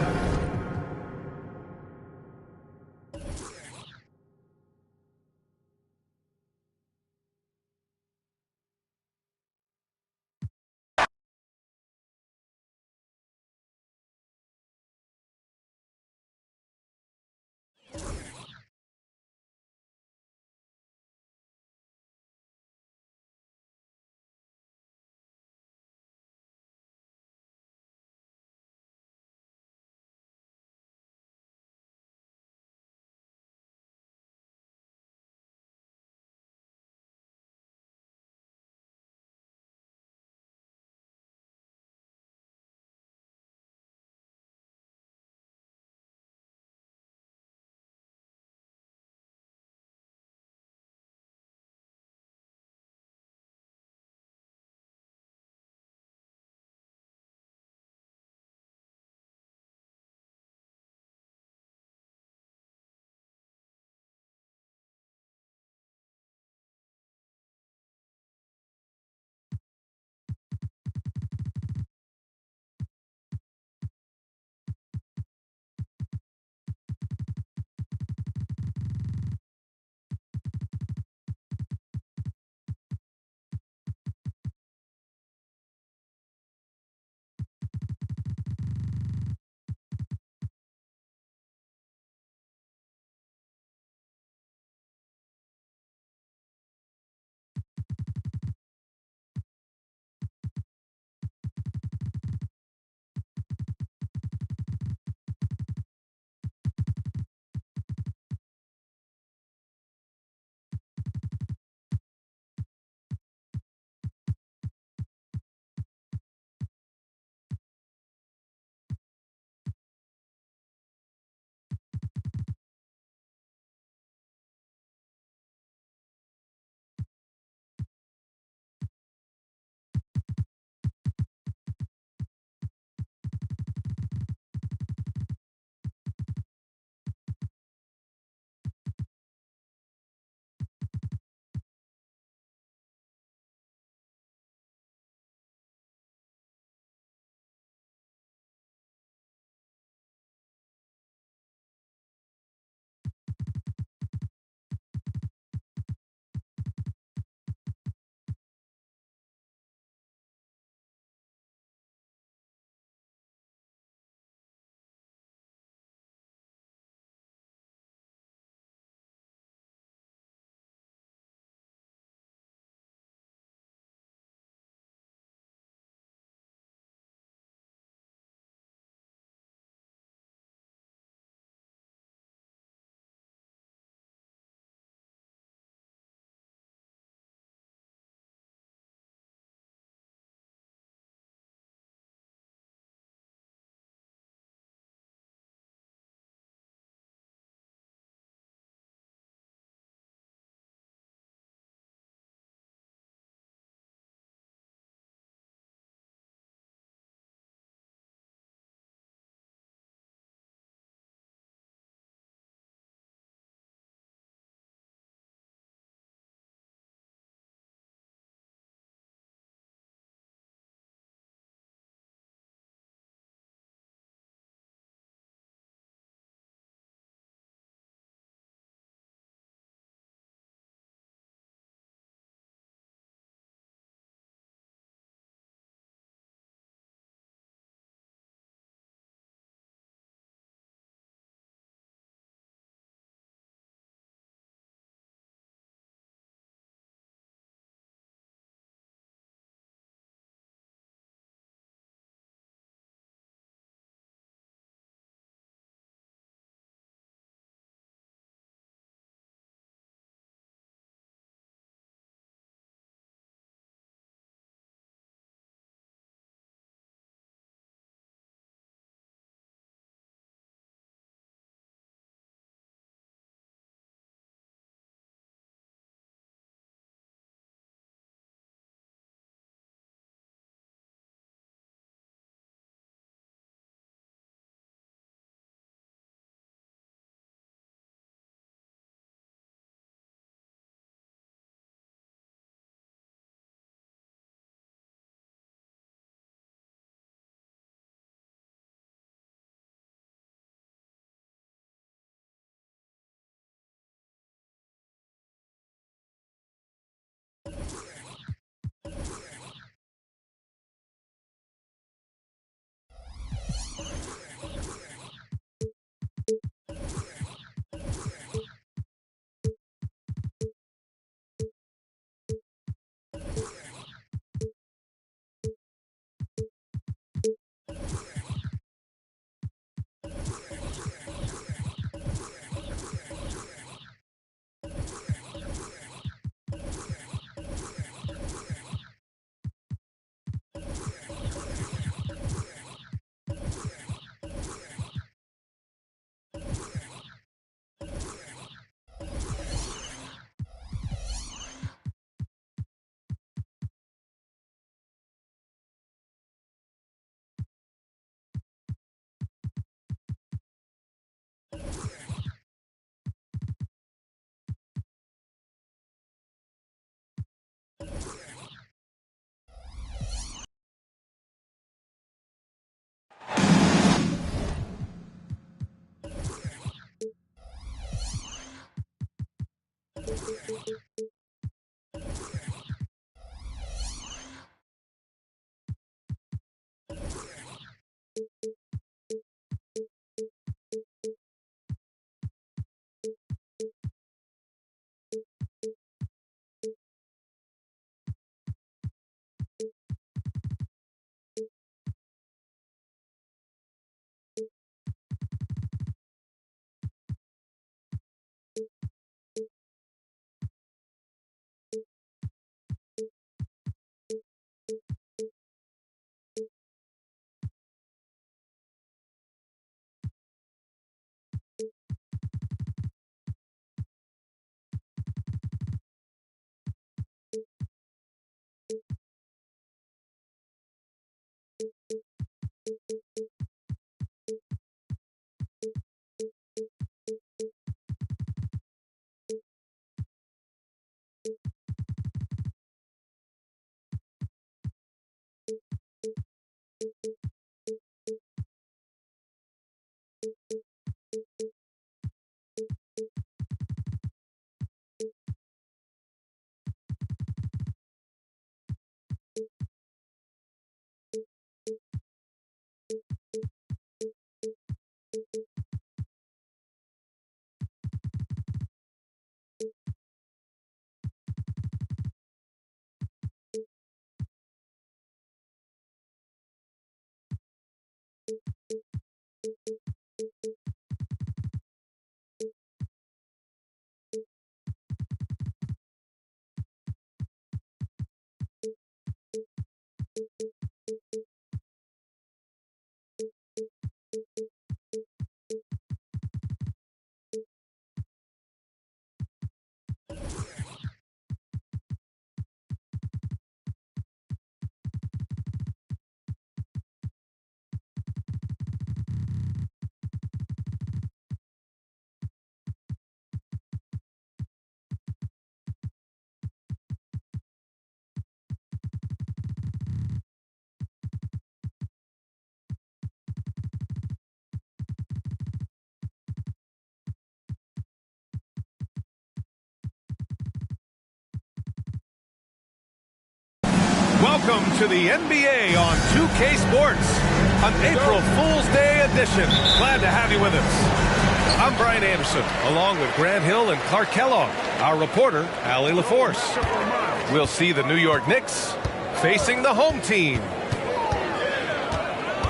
Welcome to the NBA on 2K Sports, an April Fool's Day edition. Glad to have you with us. I'm Brian Anderson, along with Grant Hill and Clark Kellogg, our reporter, Allie LaForce. We'll see the New York Knicks facing the home team.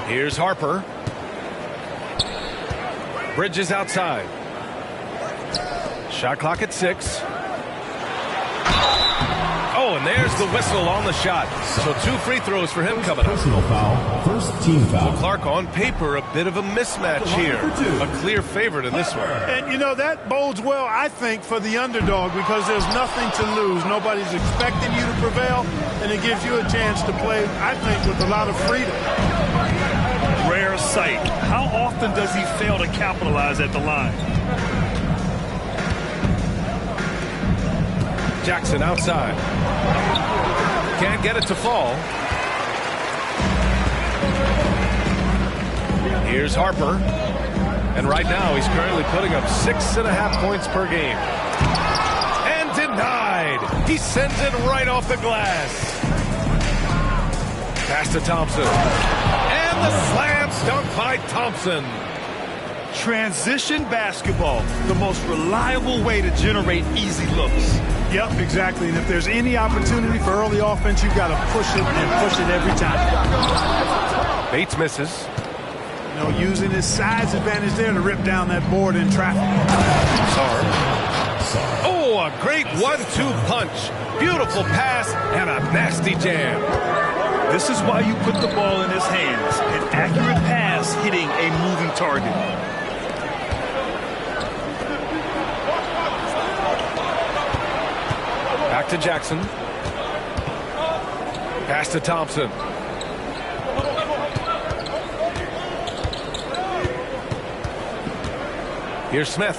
Here's Harper. Bridges outside. Shot clock at 6. Oh, and there's the whistle on the shot. So 2 free throws for him coming up. Personal foul. First team foul. Well, Clark, on paper, a bit of a mismatch here. A clear favorite in this one. And, you know, that bodes well, I think, for the underdog because there's nothing to lose. Nobody's expecting you to prevail, and it gives you a chance to play, I think, with a lot of freedom. Rare sight. How often does he fail to capitalize at the line? Jackson outside. Can't get it to fall. Here's Harper. And right now he's currently putting up 6.5 points per game. And denied. He sends it right off the glass. Pass to Thompson. And the slam dunk by Thompson. Transition basketball, the most reliable way to generate easy looks. Yep, exactly. And if there's any opportunity for early offense, you've got to push it and push it every time. Bates misses. You know, using his size advantage there to rip down that board in traffic. Sorry. Oh, a great 1-2 punch. Beautiful pass and a nasty jam. This is why you put the ball in his hands. An accurate pass hitting a moving target. Back to Jackson. Pass to Thompson. Here's Smith.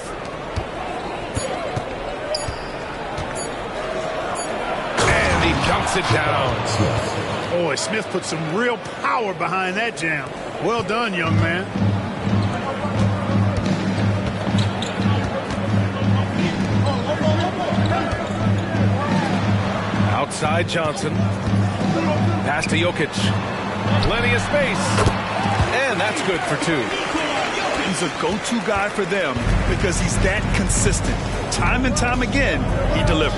And he dunks it down. Boy, Smith put some real power behind that jam. Well done, young man. Inside Johnson. Pass to Jokic. Plenty of space. And that's good for two. He's a go-to guy for them because he's that consistent. Time and time again, he delivers.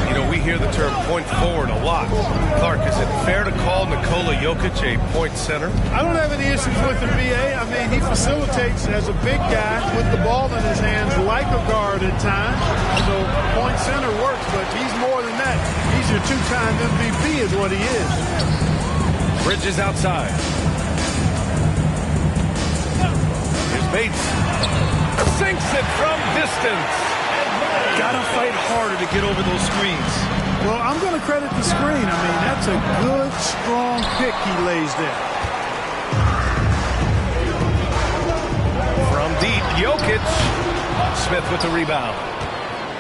You know, we hear the term point forward a lot. Clark, is it fair to call Nikola Jokic a point center? I don't have any issues with the BA. I mean, he facilitates as a big guy with the ball in his hands like a guard at times. So point center works, but he's more than that. He's your two-time MVP is what he is. Bridges outside. Here's Bates. Sinks it from distance. Gotta fight harder to get over those screens. Well, I'm going to credit the screen. I mean, that's a good, strong pick he lays there. From deep, Jokic. Smith with the rebound.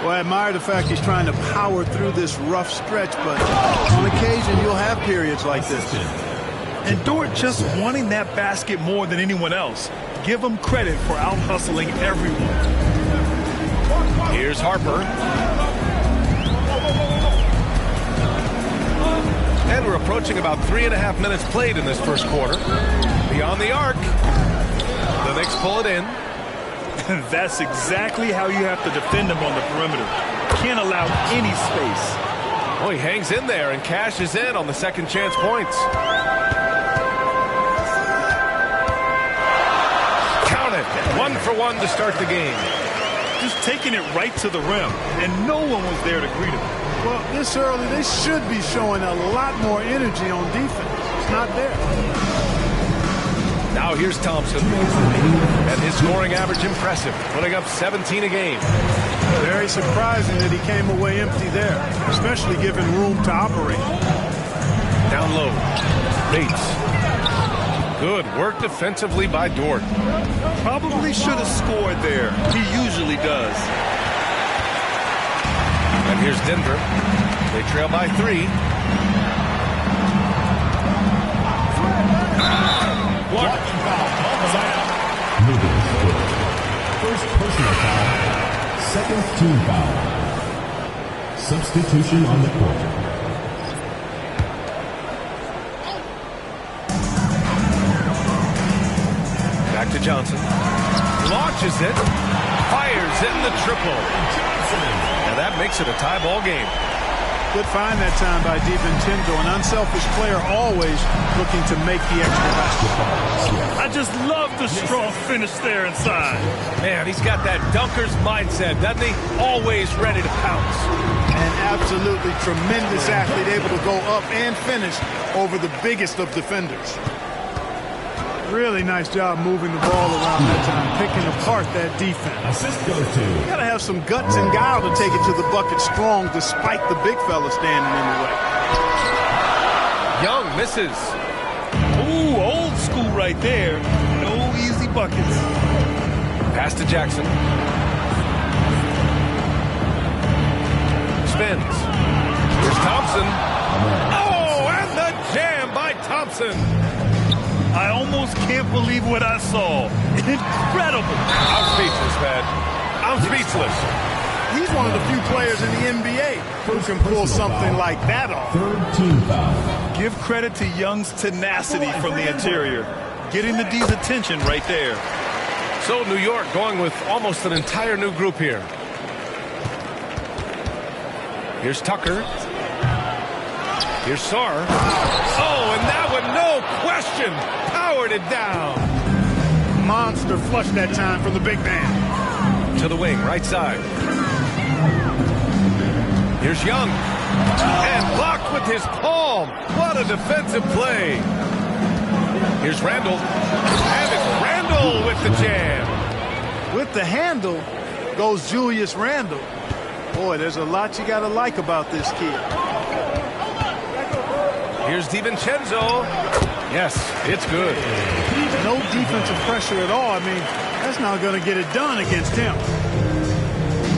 Well, I admire the fact he's trying to power through this rough stretch, but on occasion you'll have periods like this. And Dort just wanting that basket more than anyone else. Give him credit for out-hustling everyone. Here's Harper. And we're approaching about 3.5 minutes played in this first quarter. Beyond the arc. The Knicks pull it in. That's exactly how you have to defend him on the perimeter. Can't allow any space. Oh, he hangs in there and cashes in on the second chance points. Count it. 1 for 1 to start the game. Just taking it right to the rim, and no one was there to greet him. Well, this early, they should be showing a lot more energy on defense. It's not there. Now here's Thompson. And his scoring average impressive, putting up 17 a game. Very surprising that he came away empty there, especially given room to operate. Down low. Bates. Good work defensively by Dort. Probably should have scored there. He usually does. And here's Denver. They trail by 3. Blocked. First personal foul. Second team foul. Substitution on the court. Back to Johnson. Launches it. Fires in the triple. And that makes it a tie ball game. Good find that time by DiVincenzo. An unselfish player always looking to make the extra basket. I just love the strong finish there inside. Man, he's got that dunker's mindset, doesn't he? Always ready to pounce. An absolutely tremendous athlete, able to go up and finish over the biggest of defenders. Really nice job moving the ball around that time, picking apart that defense. Assist goes to. You gotta have some guts and guile to take it to the bucket strong, despite the big fella standing in the way. Young misses. Ooh, old school right there. No easy buckets. Pass to Jackson. Spins. Here's Thompson. Oh, and the jam by Thompson. I almost can't believe what I saw. Incredible. I'm speechless, man. I'm speechless. He's one of the few players in the NBA who can pull something like that off. Third team foul. Give credit to Young's tenacity from the interior. Getting the D's attention right there. So New York going with almost an entire new group here. Here's Tucker. Here's Sarr. Oh, and that one, no question, powered it down. Monster flush that time from the big man. To the wing, right side. Here's Young. And blocked with his palm. What a defensive play. Here's Randall. And it's Randall with the jam. With the handle goes Julius Randle. Boy, there's a lot you got to like about this kid. Here's DiVincenzo. Yes, it's good. No defensive pressure at all. I mean, that's not going to get it done against him.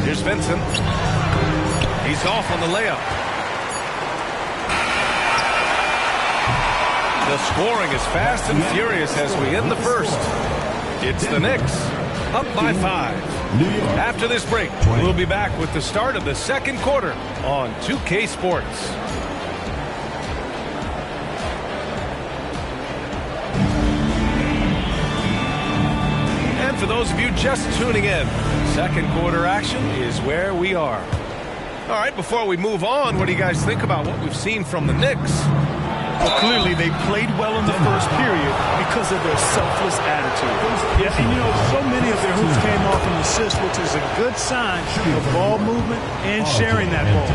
Here's Vincent. He's off on the layup. The scoring is fast and furious as we end the first. It's the Knicks up by 5. After this break, we'll be back with the start of the second quarter on 2K Sports. And for those of you just tuning in, second quarter action is where we are. All right, before we move on, what do you guys think about what we've seen from the Knicks? Well, clearly they played well in the first period because of their selfless attitude. Yeah, and you know, so many of their hoops came off an assist, which is a good sign of ball movement and sharing that ball.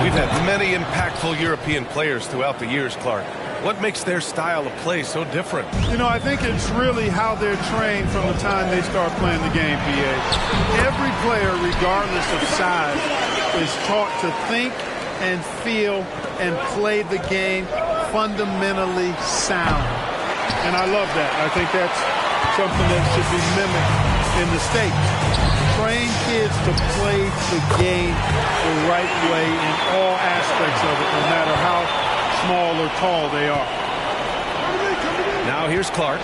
We've had many impactful European players throughout the years, Clark. What makes their style of play so different? You know, I think it's really how they're trained from the time they start playing the game, PA. Every player, regardless of size, is taught to think and feel and play the game fundamentally sound. And I love that. I think that's something that should be mimicked in the States. Train kids to play the game the right way in all aspects of it, no matter how small or tall they are. Now here's Clark.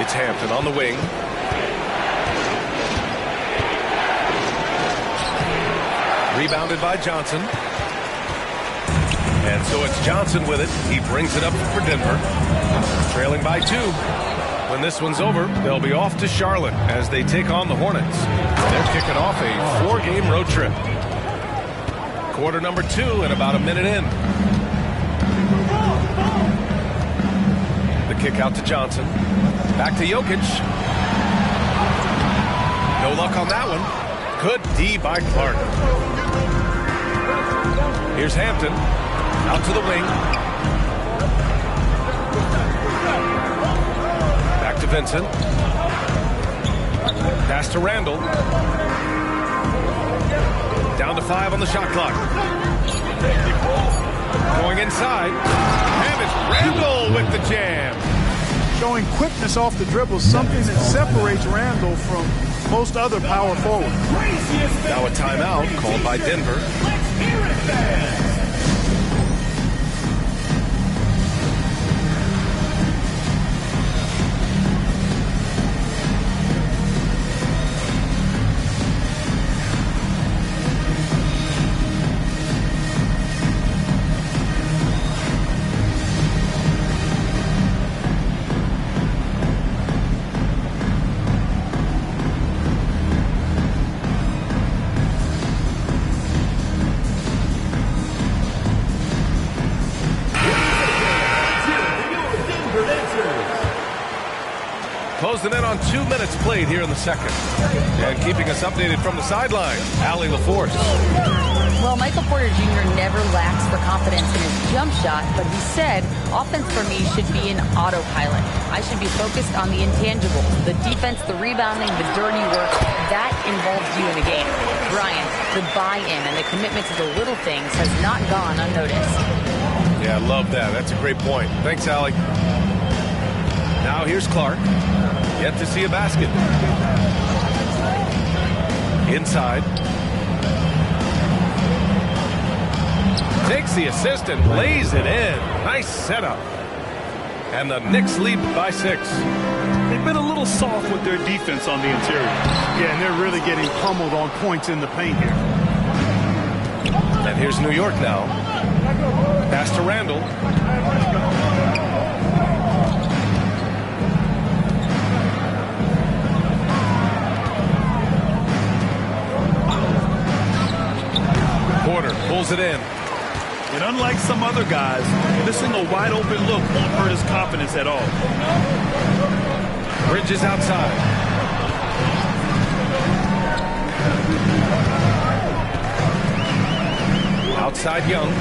It's Hampton on the wing. Rebounded by Johnson. And so it's Johnson with it. He brings it up for Denver. Trailing by 2. When this one's over, they'll be off to Charlotte as they take on the Hornets. They're kicking off a 4-game road trip. Quarter number 2 and about a minute in. The kick out to Johnson. Back to Jokic. No luck on that one. Good D by Clark. Here's Hampton. Out to the wing. Back to Vincent. Pass to Randall. Down to 5 on the shot clock. Going inside. And it's Randall with the jam. Showing quickness off the dribble, something that separates Randall from most other power forwards. Now a timeout called by Denver. Let's hear it, fans. Closing in on 2 minutes played here in the second. And keeping us updated from the sideline, Allie LaForce. Well, Michael Porter Jr. never lacks for confidence in his jump shot, but he said, offense for me should be an autopilot. I should be focused on the intangibles, the defense, the rebounding, the dirty work. That involves you in the game. Brian, the buy-in and the commitment to the little things has not gone unnoticed. Yeah, I love that. That's a great point. Thanks, Allie. Now here's Clark. Yet to see a basket. Inside. Takes the assist and lays it in. Nice setup. And the Knicks lead by 6. They've been a little soft with their defense on the interior. Yeah, and they're really getting pummeled on points in the paint here. And here's New York now. Pass to Randall. Porter pulls it in. And unlike some other guys, missing a wide open look won't hurt his confidence at all. Bridges outside. Outside Young.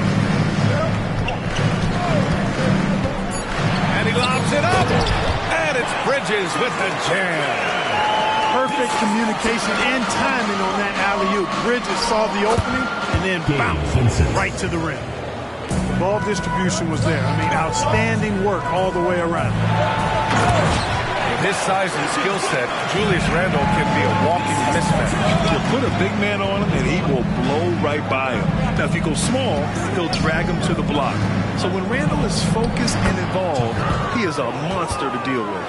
And he lobs it up. And it's Bridges with the jam. Perfect communication and timing on that alley-oop. Bridges saw the opening and then bounced right to the rim. The ball distribution was there. I mean, outstanding work all the way around. With his size and skill set, Julius Randle can be a walking mismatch. You put a big man on him and he will blow right by him. Now, if you go small, he'll drag him to the block. So when Randle is focused and involved, he is a monster to deal with.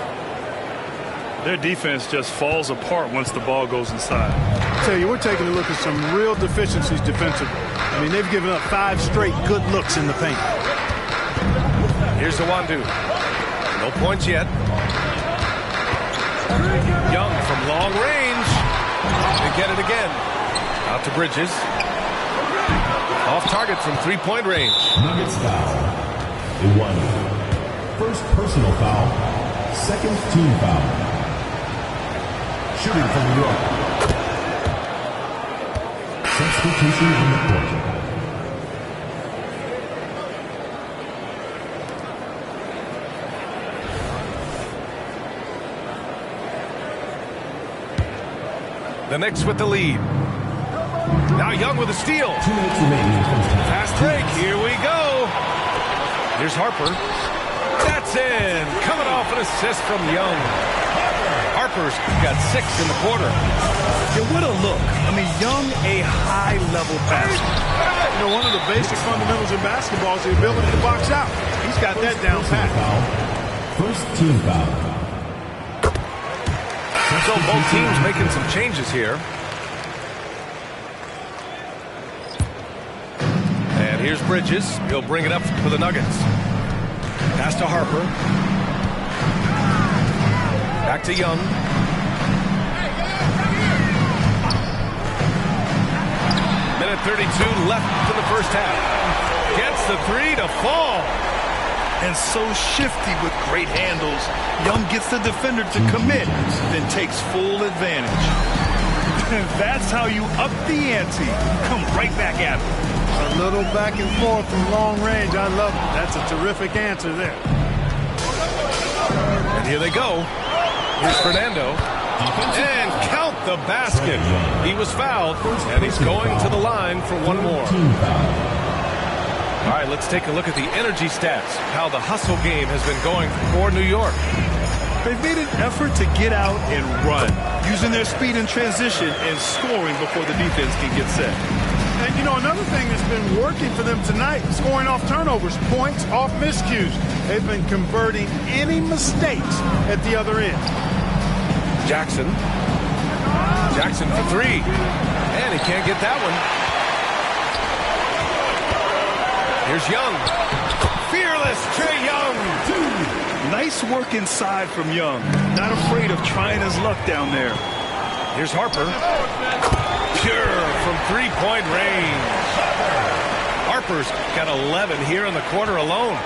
Their defense just falls apart once the ball goes inside. I tell you, we're taking a look at some real deficiencies defensively. I mean, they've given up 5 straight good looks in the paint. Here's the Wandu. No points yet. Young from long range. They get it again. Out to Bridges. Off target from 3-point range. Nuggets foul. They won. First personal foul. Second team foul. Shooting from New York. Substitution on the court. The Knicks with the lead. Now Young with a steal. 2 minutes remaining. Fast break. Here we go. Here's Harper. That's in. Coming off an assist from Young. Harper's got 6 in the quarter. Yeah, what a look. I mean, Young, a high-level passer. You know, one of the basic fundamentals in basketball is the ability to box out. He's got that down pat. First team foul. So both teams making some changes here. And here's Bridges. He'll bring it up for the Nuggets. Pass to Harper. Back to Young. Minute 32 left in the first half. Gets the 3 to fall. And so shifty with great handles. Young gets the defender to commit, then takes full advantage. That's how you up the ante. Come right back at him. A little back and forth from long range. I love it. That's a terrific answer there. And here they go. Here's Fernando. And count the basket. He was fouled, and he's going to the line for one more. All right, let's take a look at the energy stats, how the hustle game has been going for New York. They've made an effort to get out and run, using their speed in transition and scoring before the defense can get set. And, you know, another thing that's been working for them tonight, scoring off turnovers, points off miscues. They've been converting any mistakes at the other end. Jackson. Jackson for 3. And he can't get that one. Here's Young. Fearless Trae Young. Nice work inside from Young. Not afraid of trying his luck down there. Here's Harper. Pure from 3-point range. Harper's got 11 here in the quarter alone.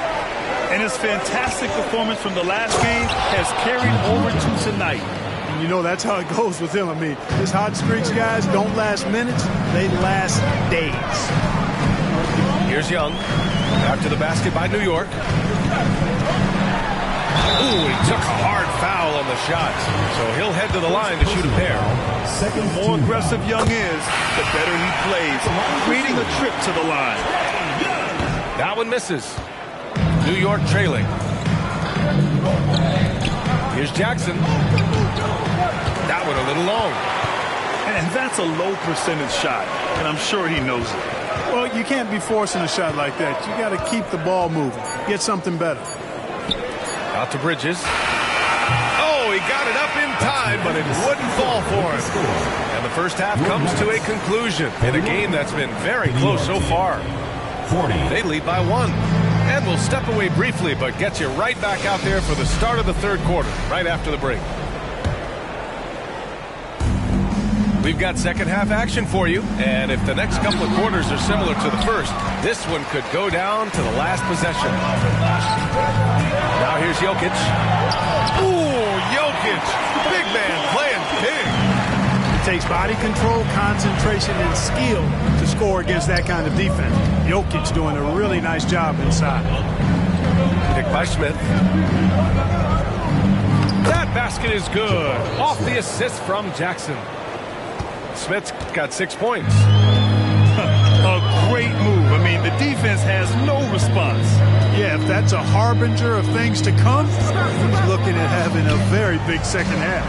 And his fantastic performance from the last game has carried over to tonight. And you know, that's how it goes with him. I mean, his hot streaks, guys, don't last minutes. They last days. Here's Young. After the basket by New York. Ooh, he took a hard foul on the shot. So he'll head to the line to shoot a pair. The more aggressive Young is, the better he plays, creating a trip to the line. That one misses. New York trailing. Here's Jackson. That one a little long. And that's a low percentage shot, and I'm sure he knows it. Well, you can't be forcing a shot like that. You got to keep the ball moving. Get something better. Out to Bridges. Oh, he got it up in time, but it wouldn't fall for him. And the first half comes to a conclusion in a game that's been very close so far. They lead by 1. And we'll step away briefly, but get you right back out there for the start of the third quarter, right after the break. We've got second half action for you, and if the next couple of quarters are similar to the first, this one could go down to the last possession. Now here's Jokic. Ooh, Jokic, big man playing big. It takes body control, concentration, and skill to score against that kind of defense. Jokic doing a really nice job inside. Pick by Smith. That basket is good. Off the assist from Jackson. Smith's got 6 points. A great move. I mean, the defense has no response. Yeah, if that's a harbinger of things to come, he's looking at having a very big second half.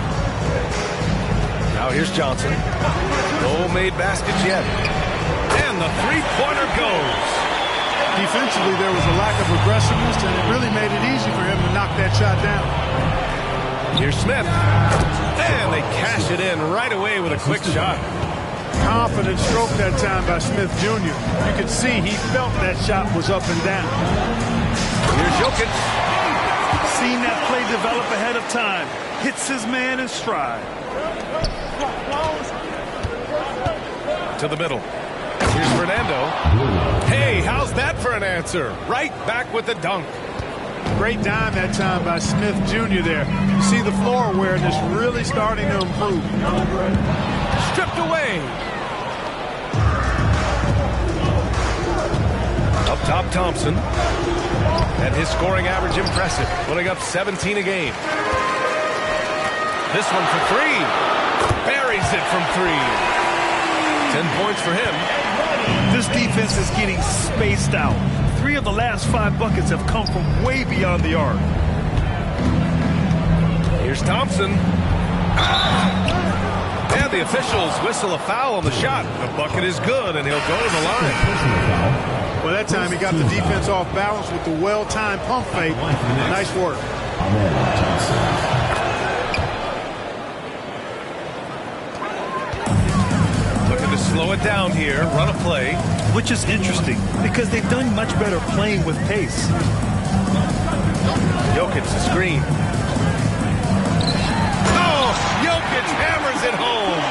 Now here's Johnson. No made baskets yet. And the three-pointer goes. Defensively, there was a lack of aggressiveness, and it really made it easy for him to knock that shot down. Here's Smith. And they cash it in right away with a quick shot. Confident stroke that time by Smith Jr. You could see he felt that shot was up and down. Here's Jokic. Seen that play develop ahead of time. Hits his man in stride. To the middle. Here's Fernando. Hey, how's that for an answer? Right back with the dunk. Great dime that time by Smith Jr. there. You see the floor awareness really starting to improve. Stripped away. Up top, Thompson. And his scoring average impressive, putting up 17 a game. This one for three. Buries it from three. 10 points for him. This defense is getting spaced out. 3 of the last 5 buckets have come from way beyond the arc. Here's Thompson. And the officials whistle a foul on the shot. The bucket is good, and he'll go to the line. Well, that time he got the defense off balance with the well-timed pump fake. Nice work. Looking to slow it down here, run a play. Which is interesting, because they've done much better playing with pace. Jokic the screen. Oh, Jokic hammers it home.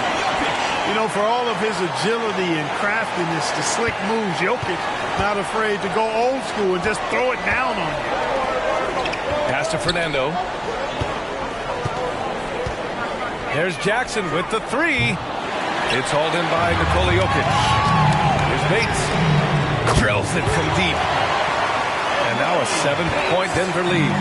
You know, for all of his agility and craftiness, the slick moves, Jokic not afraid to go old school and just throw it down on you. Pass to Fernando. There's Jackson with the three. It's hauled in by Nikola Jokic. Here's Bates. Drills it from deep. And now a 7-point Denver lead.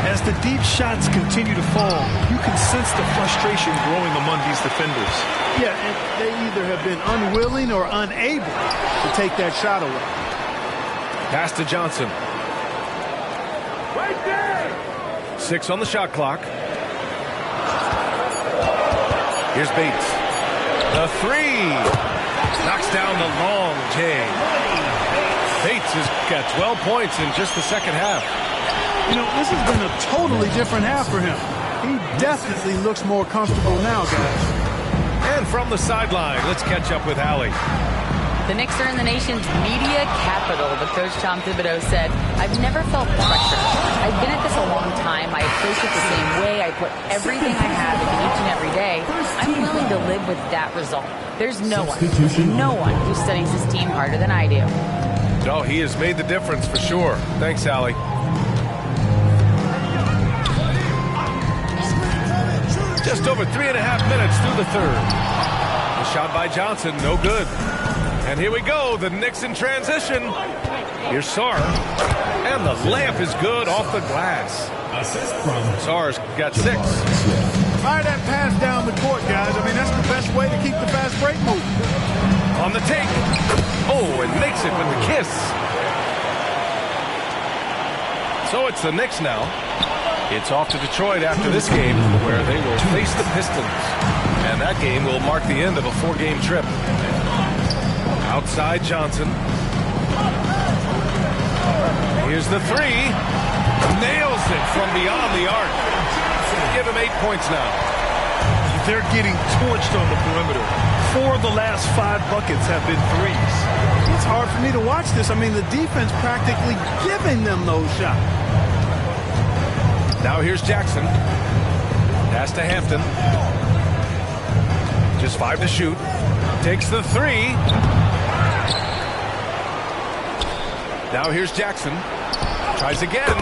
As the deep shots continue to fall, you can sense the frustration growing among these defenders. Yeah, and they either have been unwilling or unable to take that shot away. Pass to Johnson. Right there! 6 on the shot clock. Here's Bates. The three. Knocks down the long J. Bates has got 12 points in just the second half. You know, this has been a totally different half for him. He definitely looks more comfortable now, guys. And from the sideline, let's catch up with Allie. The Knicks are in the nation's media capital, but Coach Tom Thibodeau said, I've never felt pressure. I've been at this a long time. I approach it the same way. I put everything I have into each and every day. I'm willing to live with that result. There's no one who studies his team harder than I do. Oh, he has made the difference for sure. Thanks, Allie. Just over 3.5 minutes through the third. The shot by Johnson, no good. And here we go, the Knicks in transition. Here's Sarr. And the layup is good off the glass. Sarr's got 6. Fire that pass down the court, guys. I mean, that's the best way to keep the fast break moving. On the take. Oh, and makes it with the kiss. So it's the Knicks now. It's off to Detroit after this game, where they will face the Pistons. And that game will mark the end of a 4-game trip. Outside Johnson. Here's the three. Nails it from beyond the arc. Give him 8 points now. They're getting torched on the perimeter. 4 of the last 5 buckets have been threes. It's hard for me to watch this. I mean, the defense practically giving them those shots. Now here's Jackson. Pass to Hampton. Just 5 to shoot. Takes the three. Now here's Jackson. Tries again.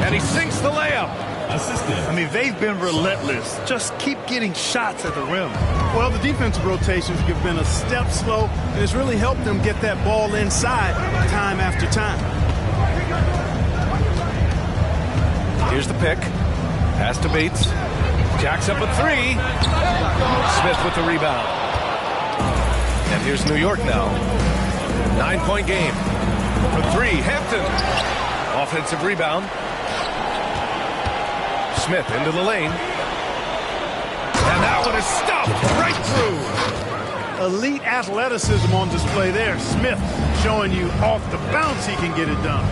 And he sinks the layup. I mean, they've been relentless. Just keep getting shots at the rim. Well, the defensive rotations have been a step slow, and it's really helped them get that ball inside time after time. Here's the pick. Pass to Bates. Jacks up a three. Smith with the rebound. And here's New York now. 9-point game. For three, Hampton. Offensive rebound. Smith into the lane. And that one is stopped right through. Elite athleticism on display there. Smith showing you off the bounce he can get it done.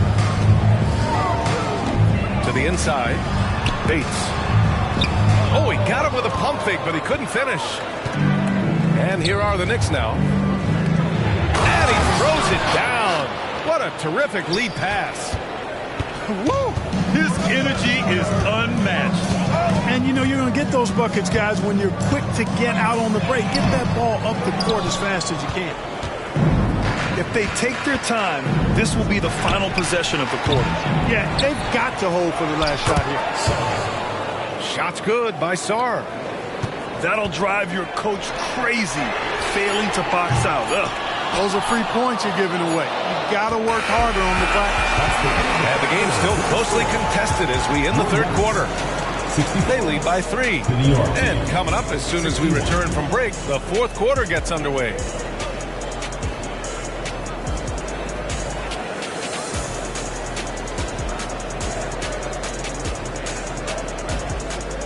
To the inside. Bates. Got him with a pump fake, but he couldn't finish. And here are the Knicks now. And he throws it down. What a terrific lead pass. Woo! His energy is unmatched. And, you know, you're going to get those buckets, guys, when you're quick to get out on the break. Get that ball up the court as fast as you can. If they take their time, this will be the final possession of the quarter. Yeah, they've got to hold for the last shot here. Shot's good by Sarr. That'll drive your coach crazy, failing to box out. Ugh. Those are free points you're giving away. You've got to work harder on the glass. And the game's still closely contested as we end the third quarter. They lead by 3. And coming up as soon as we return from break, the fourth quarter gets underway.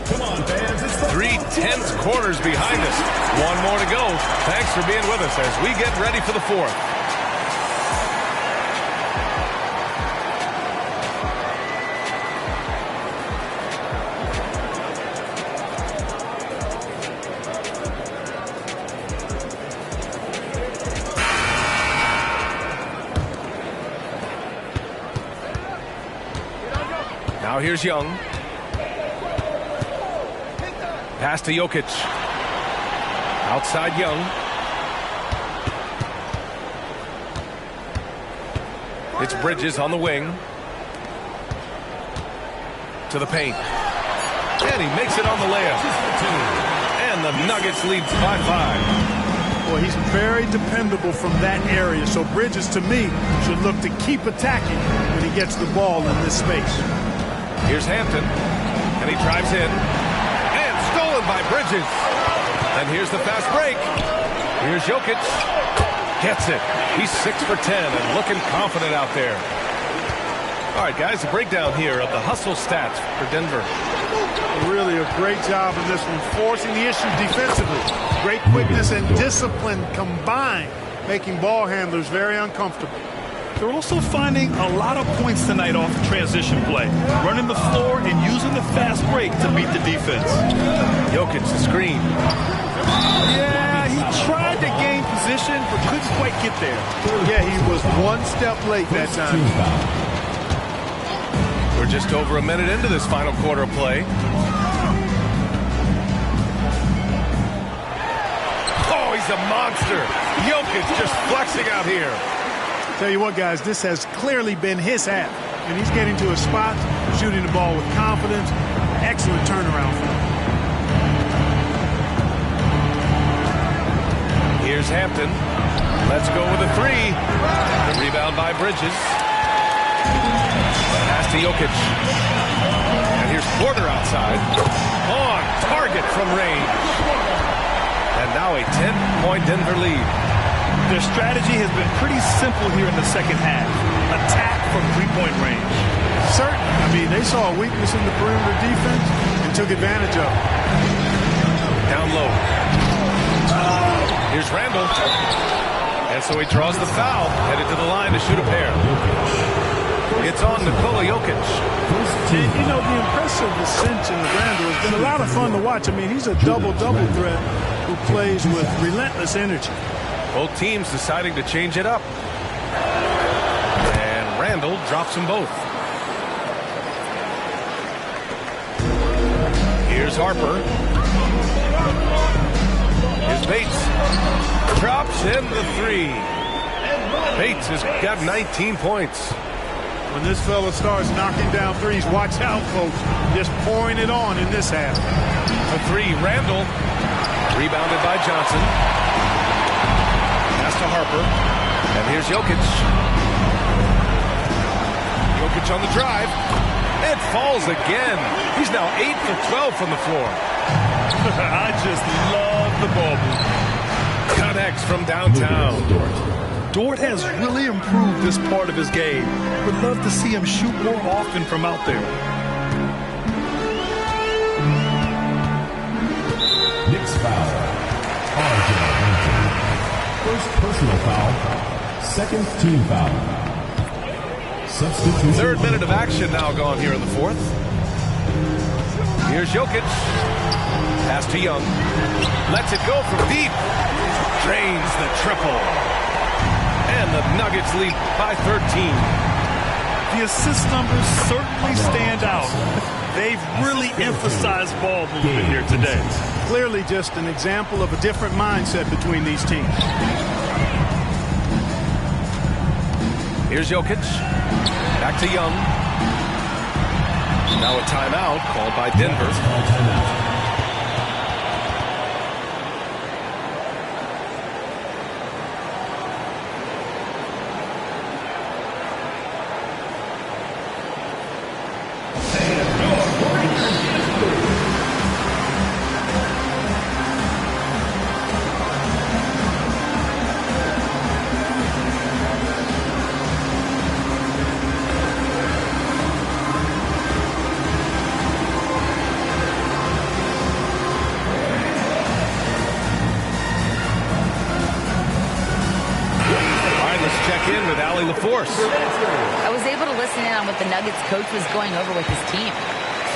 Come on, fans. It's 3 tense quarters behind us. One more to go. Thanks for being with us as we get ready for the fourth. Now here's Young. Pass to Jokic. Outside Young. It's Bridges on the wing. To the paint. And he makes it on the layup. And the Nuggets lead by 5. Well, he's very dependable from that area. So Bridges, to me, should look to keep attacking when he gets the ball in this space. Here's Hampton. And he drives in. Stolen by Bridges. And here's the fast break. Here's Jokic. Gets it. He's 6 for 10 and looking confident out there. All right, guys, a breakdown here of the hustle stats for Denver. Really a great job in this one, forcing the issue defensively. Great quickness and discipline combined, making ball handlers very uncomfortable. They're also finding a lot of points tonight off the transition play, running the floor and using the fast break to beat the defense. Jokic, the screen. Yeah, he tried to gain position, but couldn't quite get there. Yeah, he was one step late that time. We're just over a minute into this final quarter of play. Oh, he's a monster. Jokic just flexing out here. Tell you what, guys, this has clearly been his half. And he's getting to a spot, shooting the ball with confidence. Excellent turnaround for him. Here's Hampton. Let's go with a 3. The rebound by Bridges. Pass to Jokic. And here's Porter outside. On target from range. And now a 10-point Denver lead. Their strategy has been pretty simple here in the second half. Attack from three-point range. Certainly. I mean, they saw a weakness in the perimeter defense and took advantage of it. Down low. Here's Randall. And so he draws the foul. Headed to the line to shoot a pair. It's on Nikola Jokic. And, you know, the impressive ascension of Randall has been a lot of fun to watch. I mean, he's a double-double threat who plays with relentless energy. Both teams deciding to change it up. And Randall drops them both. Here's Harper. Here's Bates. Drops in the 3. Bates has got 19 points. When this fella starts knocking down threes, watch out, folks. Just pouring it on in this half. A 3, Randall. Rebounded by Johnson. To Harper. And here's Jokic. Jokic on the drive. It falls again. He's now 8 for 12 from the floor. I just love the ball movement. Connects from downtown. Dort has really improved this part of his game. Would love to see him shoot more often from out there. Knicks foul. First personal foul. Second team foul. Substitution. Third minute of action now gone here in the fourth. Here's Jokic. Pass to Young. Lets it go from deep. Drains the triple. And the Nuggets lead by 13. The assist numbers certainly stand out. They've really emphasized ball movement here today. Clearly just an example of a different mindset between these teams. Here's Jokic. Back to Young. Now a timeout called by Denver. I was able to listen in on what the Nuggets coach was going over with his team.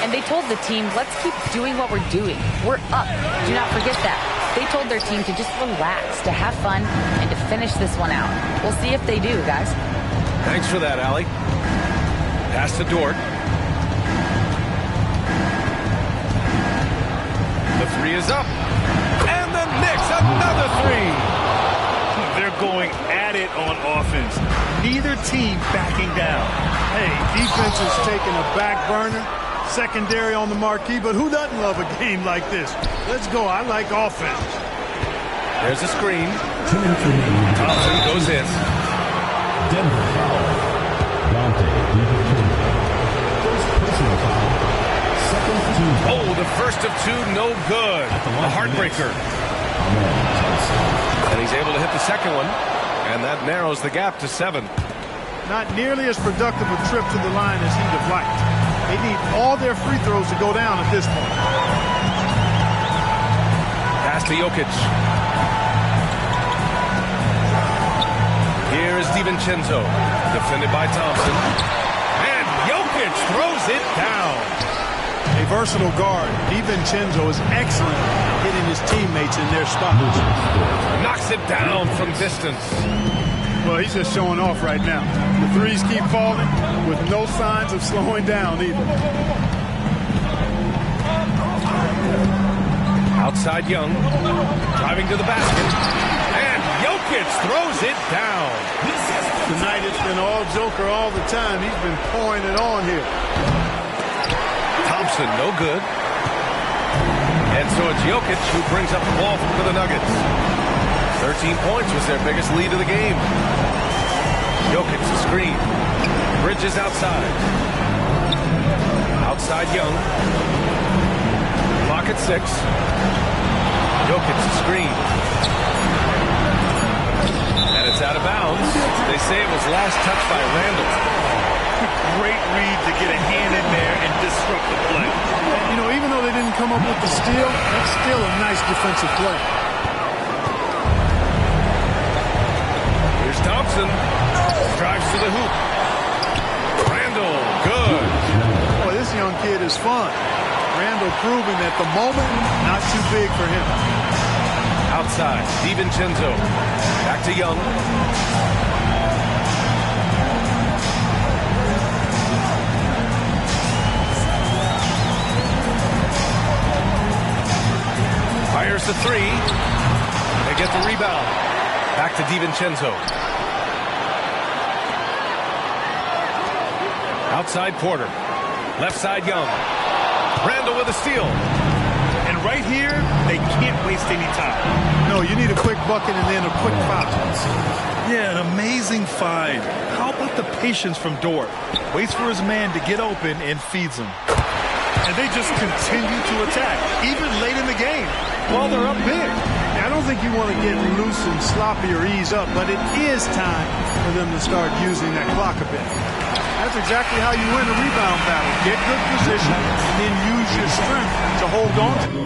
And they told the team, let's keep doing what we're doing. We're up. Do not forget that. They told their team to just relax, to have fun, and to finish this one out. We'll see if they do, guys. Thanks for that, Allie. Pass to Dort. The three is up. And the Knicks, another three. They're going at it on offense. Neither team backing down. Hey, defense is taking a back burner. Secondary on the marquee, but who doesn't love a game like this? Let's go. I like offense. There's a screen. Thompson goes in. Denver foul. Dante First personal foul. Second team foul. Oh, the first of two, no good. A heartbreaker. And he's able to hit the second one. And that narrows the gap to 7. Not nearly as productive a trip to the line as he'd have liked. They need all their free throws to go down at this point. Pass to Jokic. Here is DiVincenzo, defended by Thompson. And Jokic throws it down. A versatile guard, DiVincenzo is excellent at hitting his teammates in their spots. Knocks it down from distance. Well, he's just showing off right now. The threes keep falling with no signs of slowing down either. Outside Young, driving to the basket. And Jokic throws it down. Tonight it's been all Joker all the time. He's been pouring it on here. Thompson, no good. And so it's Jokic who brings up the ball for the Nuggets. 13 points was their biggest lead of the game. Jokic, the screen. Bridges outside. Outside Young. Clock at 6. Jokic, the screen. And it's out of bounds. They say it was last touched by Randall. Great read to get a hand in there and disrupt the play. And, you know, even though they didn't come up with the steal, that's still a nice defensive play. Here's Thompson. Drives to the hoop. Randall, good. Boy, this young kid is fun. Randall proving that the moment, not too big for him. Outside, DiVincenzo. Back to Young. Fires the three. They get the rebound. Back to DiVincenzo. Outside Porter. Left side Young. Randall with a steal. And right here, they can't waste any time. No, you need a quick bucket and then a quick foul. Yeah, an amazing find. How about the patience from Dort? Waits for his man to get open and feeds him. And they just continue to attack, even late in the game, while they're up big. I don't think you want to get loose and sloppy or ease up, but it is time for them to start using that clock a bit. That's exactly how you win a rebound battle. Get good position and then use your strength to hold on to it.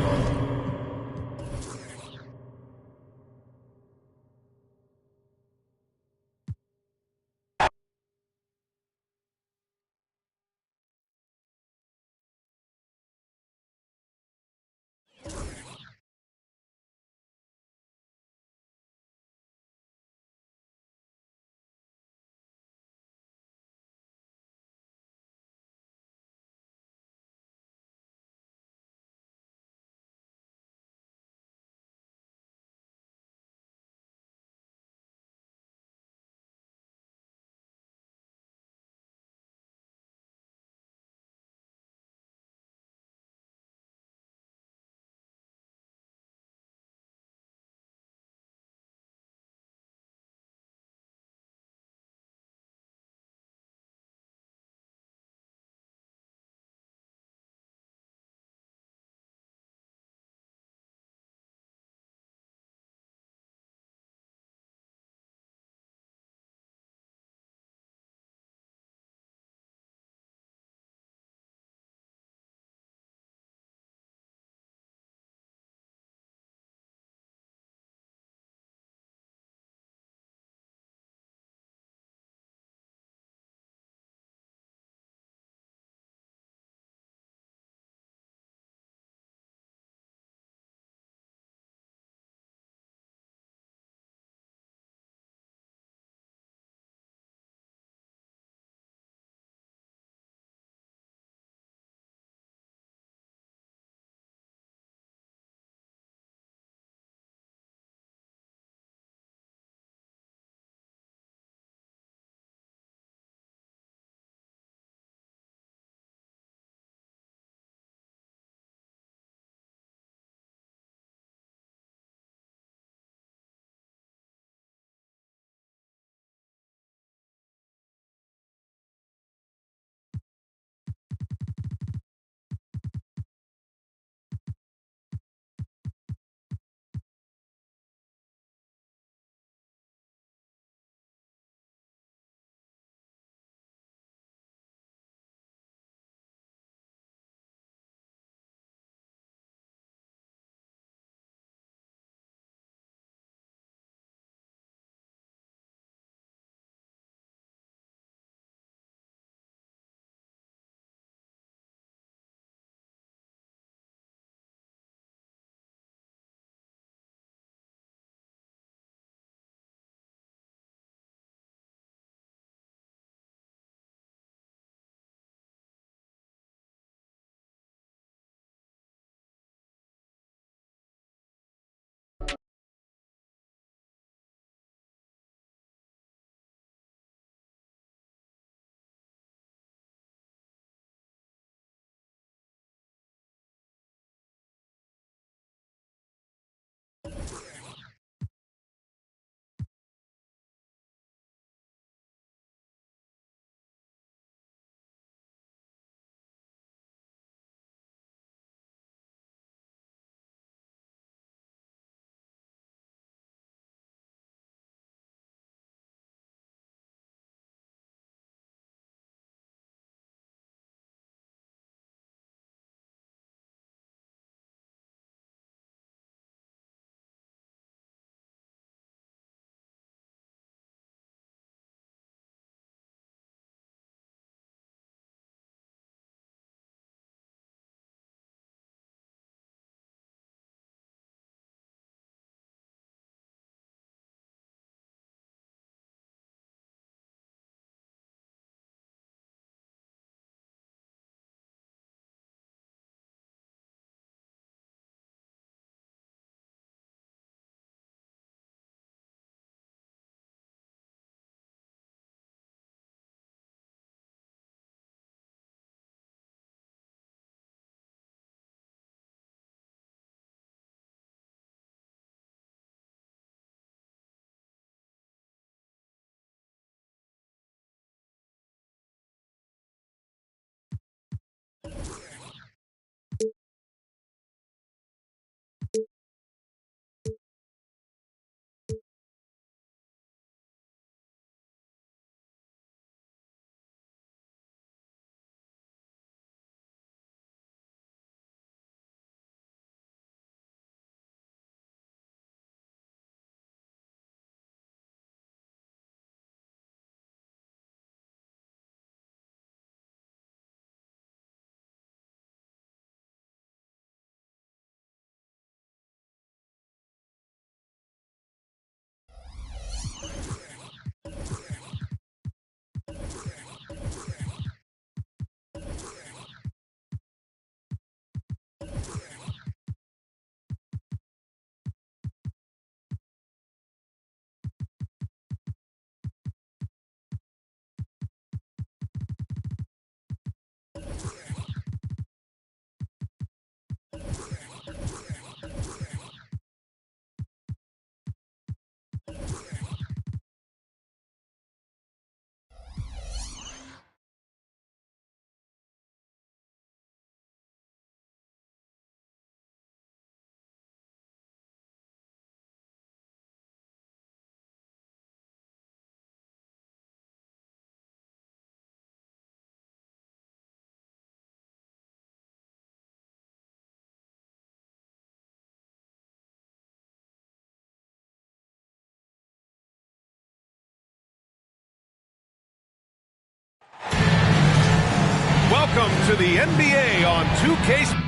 Welcome to the NBA on 2K.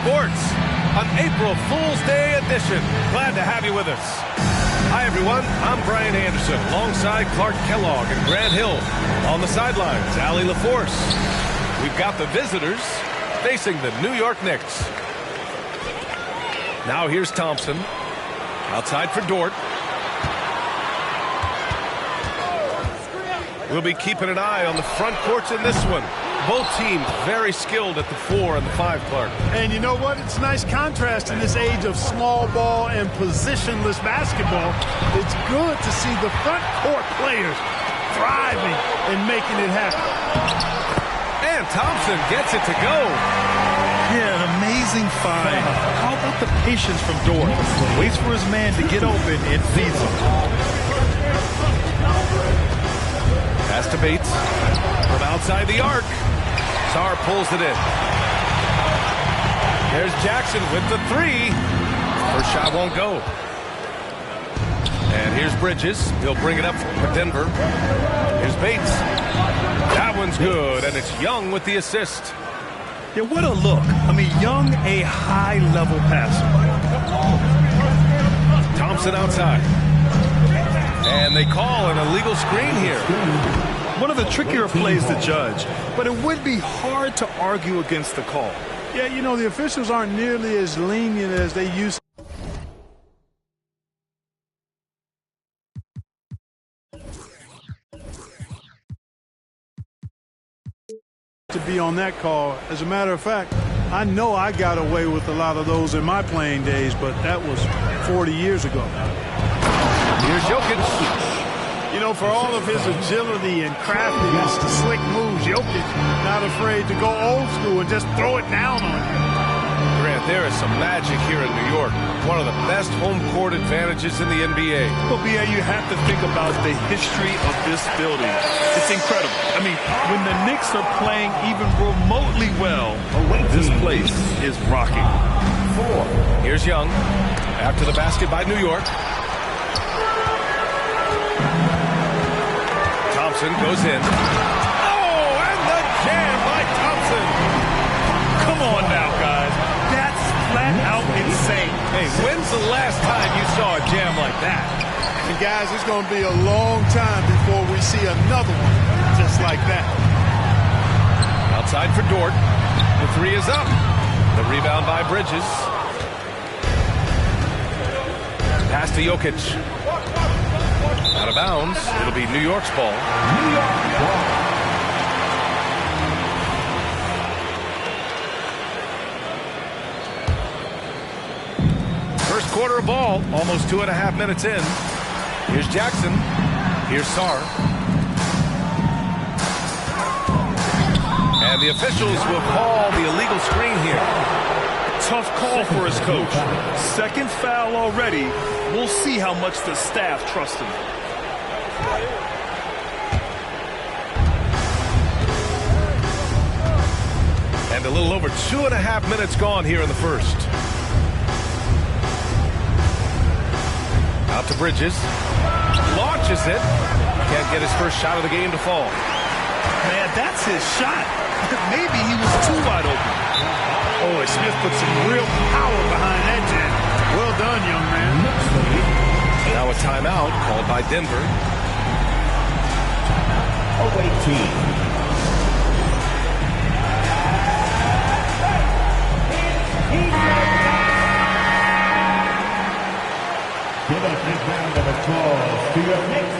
Sports, an April Fool's Day edition. Glad to have you with us. Hi, everyone. I'm Brian Anderson, alongside Clark Kellogg and Grant Hill. On the sidelines, Allie LaForce. We've got the visitors facing the New York Knicks. Now here's Thompson. Outside for Dort. We'll be keeping an eye on the front courts in this one. Both teams very skilled at the 4 and the 5, Clark. And you know what? It's a nice contrast in this age of small ball and positionless basketball. It's good to see the front court players thriving and making it happen. And Thompson gets it to go. Yeah, an amazing find. How about the patience from Dort? Waits for his man to get open and feeds him. Pass to Bates from outside the arc. Sarr pulls it in. There's Jackson with the 3. First shot won't go. And here's Bridges. He'll bring it up for Denver. Here's Bates. That one's good, and it's Young with the assist. Yeah, what a look. I mean, Young, a high-level passer. Thompson outside. And they call an illegal screen here. One of the trickier plays to judge, but it would be hard to argue against the call. Yeah, you know, the officials aren't nearly as lenient as they used to be on that call. As a matter of fact, I know I got away with a lot of those in my playing days, but that was 40 years ago. Here's Jokic. You know, for all of his agility and craftiness, the slick moves, Jokic not afraid to go old school and just throw it down on you. Grant, there is some magic here in New York. One of the best home court advantages in the NBA. Well, B.A., you have to think about the history of this building. It's incredible. I mean, when the Knicks are playing even remotely well, this place is rocking. Here's Young. After the basket by New York. Thompson goes in. Oh, and the jam by Thompson. Come on now, guys. That's flat out insane. Hey, when's the last time you saw a jam like that? And guys, it's going to be a long time before we see another one just like that. Outside for Dort. The 3 is up. The rebound by Bridges. Pass to Jokic. Out of bounds. It'll be New York's ball. New York ball. First quarter of ball, almost 2.5 minutes in. Here's Jackson. Here's Sarr. And the officials will call the illegal screen here. Tough call for his coach. Second foul already. We'll see how much the staff trusts him. And a little over 2.5 minutes gone here in the first. Out to Bridges. Launches it. Can't get his first shot of the game to fall. Man, that's his shot. Maybe he was too wide open. Oh, Smith put some real power behind that jam. Well done, young man. Now a timeout called by Denver. Away team. Give a big round of applause to your next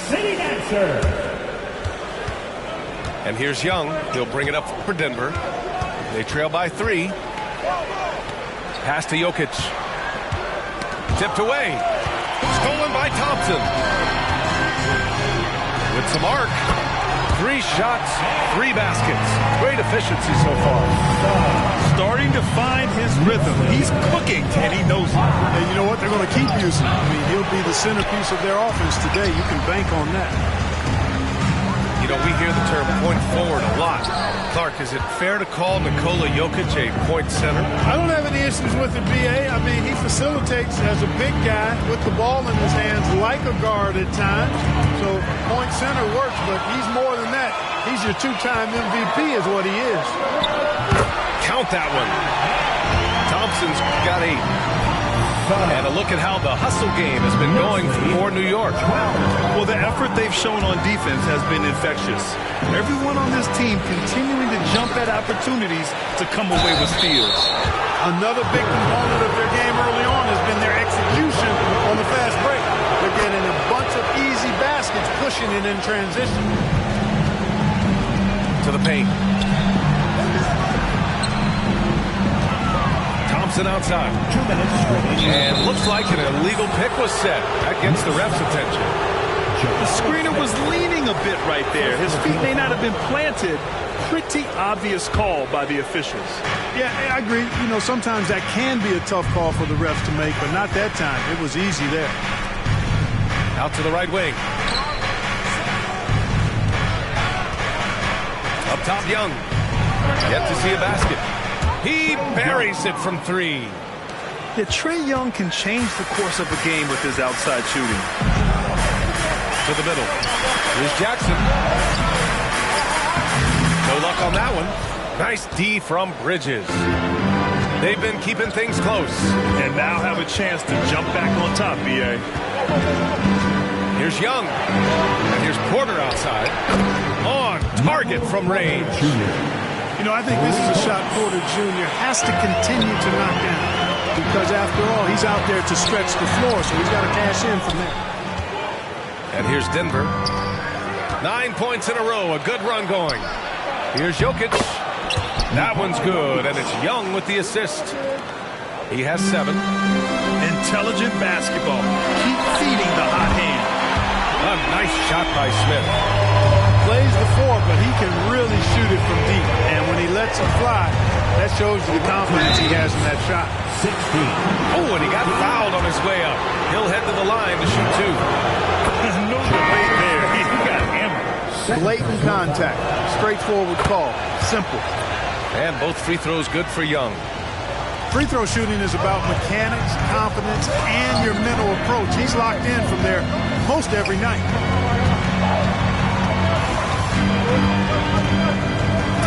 city dancer. And here's Young. He'll bring it up for Denver. They trail by 3. Pass to Jokic. Tipped away. Stolen by Thompson. With some arc. 3 shots, 3 baskets. Great efficiency so far. Starting to find his rhythm. He's cooking, and he knows it. And you know what? They're going to keep using him. I mean, he'll be the centerpiece of their offense today. You can bank on that. You know, we hear the term point forward a lot. Clark, is it fair to call Nikola Jokic a point center? I don't have any issues with it, B.A. I mean, he facilitates as a big guy with the ball in his hands like a guard at times. So point center works, but he's more than that. He's your 2-time MVP is what he is. Count that one. Thompson's got 8. And a look at how the hustle game has been going for New York. Well, the effort they've shown on defense has been infectious. Everyone on this team continuing to jump at opportunities to come away with steals. Another big component of their game early on has been their execution on the fast break. They're getting a bunch of easy baskets, pushing it in transition. To the paint. Thompson outside. 2 minutes. And looks like an illegal pick was set. That gets the ref's attention. The screener was leaning a bit right there. His feet may not have been planted. Pretty obvious call by the officials. Yeah, I agree. You know, sometimes that can be a tough call for the refs to make, but not that time. It was easy there. Out to the right wing. Up top, Young. Yet to see a basket. He buries it from 3. Yeah, Trae Young can change the course of a game with his outside shooting. To the middle. Here's Jackson. No luck on that one. Nice D from Bridges. They've been keeping things close. And now have a chance to jump back on top, B.A. Here's Young. And here's Porter outside. On target from range. You know, I think this is a shot Porter Jr. has to continue to knock down. Because after all, he's out there to stretch the floor, so he's got to cash in from there. And here's Denver. 9 points in a row. A good run going. Here's Jokic. That one's good, and it's Young with the assist. He has 7. Intelligent basketball. Keep feeding the hot hand. A nice shot by Smith. Plays the 4, but he can really shoot it from deep. And when he lets it fly, that shows you the confidence he has in that shot. 16. Oh, and he got fouled on his way up. He'll head to the line to shoot 2. No debate there. He got hammered. Blatant contact. Straightforward call. Simple. And both free throws good for Young. Free throw shooting is about mechanics, confidence, and your mental approach. He's locked in from there most every night.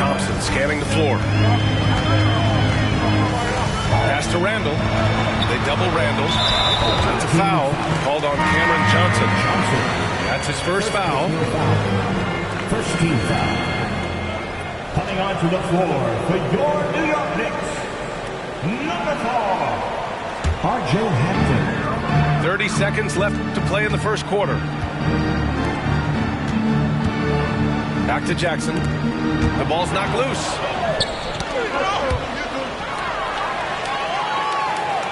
Thompson scanning the floor. Pass to Randall. They double Randall. That's a foul called on Cameron Johnson. That's his first foul. First team foul. Coming onto the floor for your New York Knicks, Number 4, R.J. Hampton. 30 seconds left to play in the first quarter. Back to Jackson. The ball's knocked loose.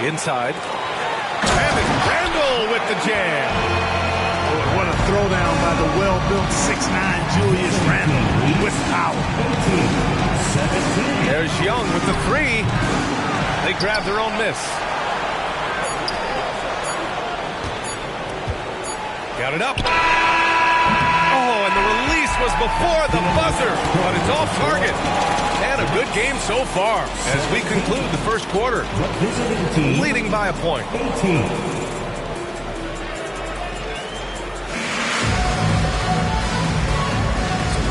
Inside. And it's Randall with the jam. Boy, what a throwdown by the well-built 6'9" Julius Randle with power. 17. There's Young with the three. They grab their own miss. Got it up. Oh, and the release was before the buzzer, but it's off target. And a good game so far as we conclude the first quarter. Leading by a point. 18.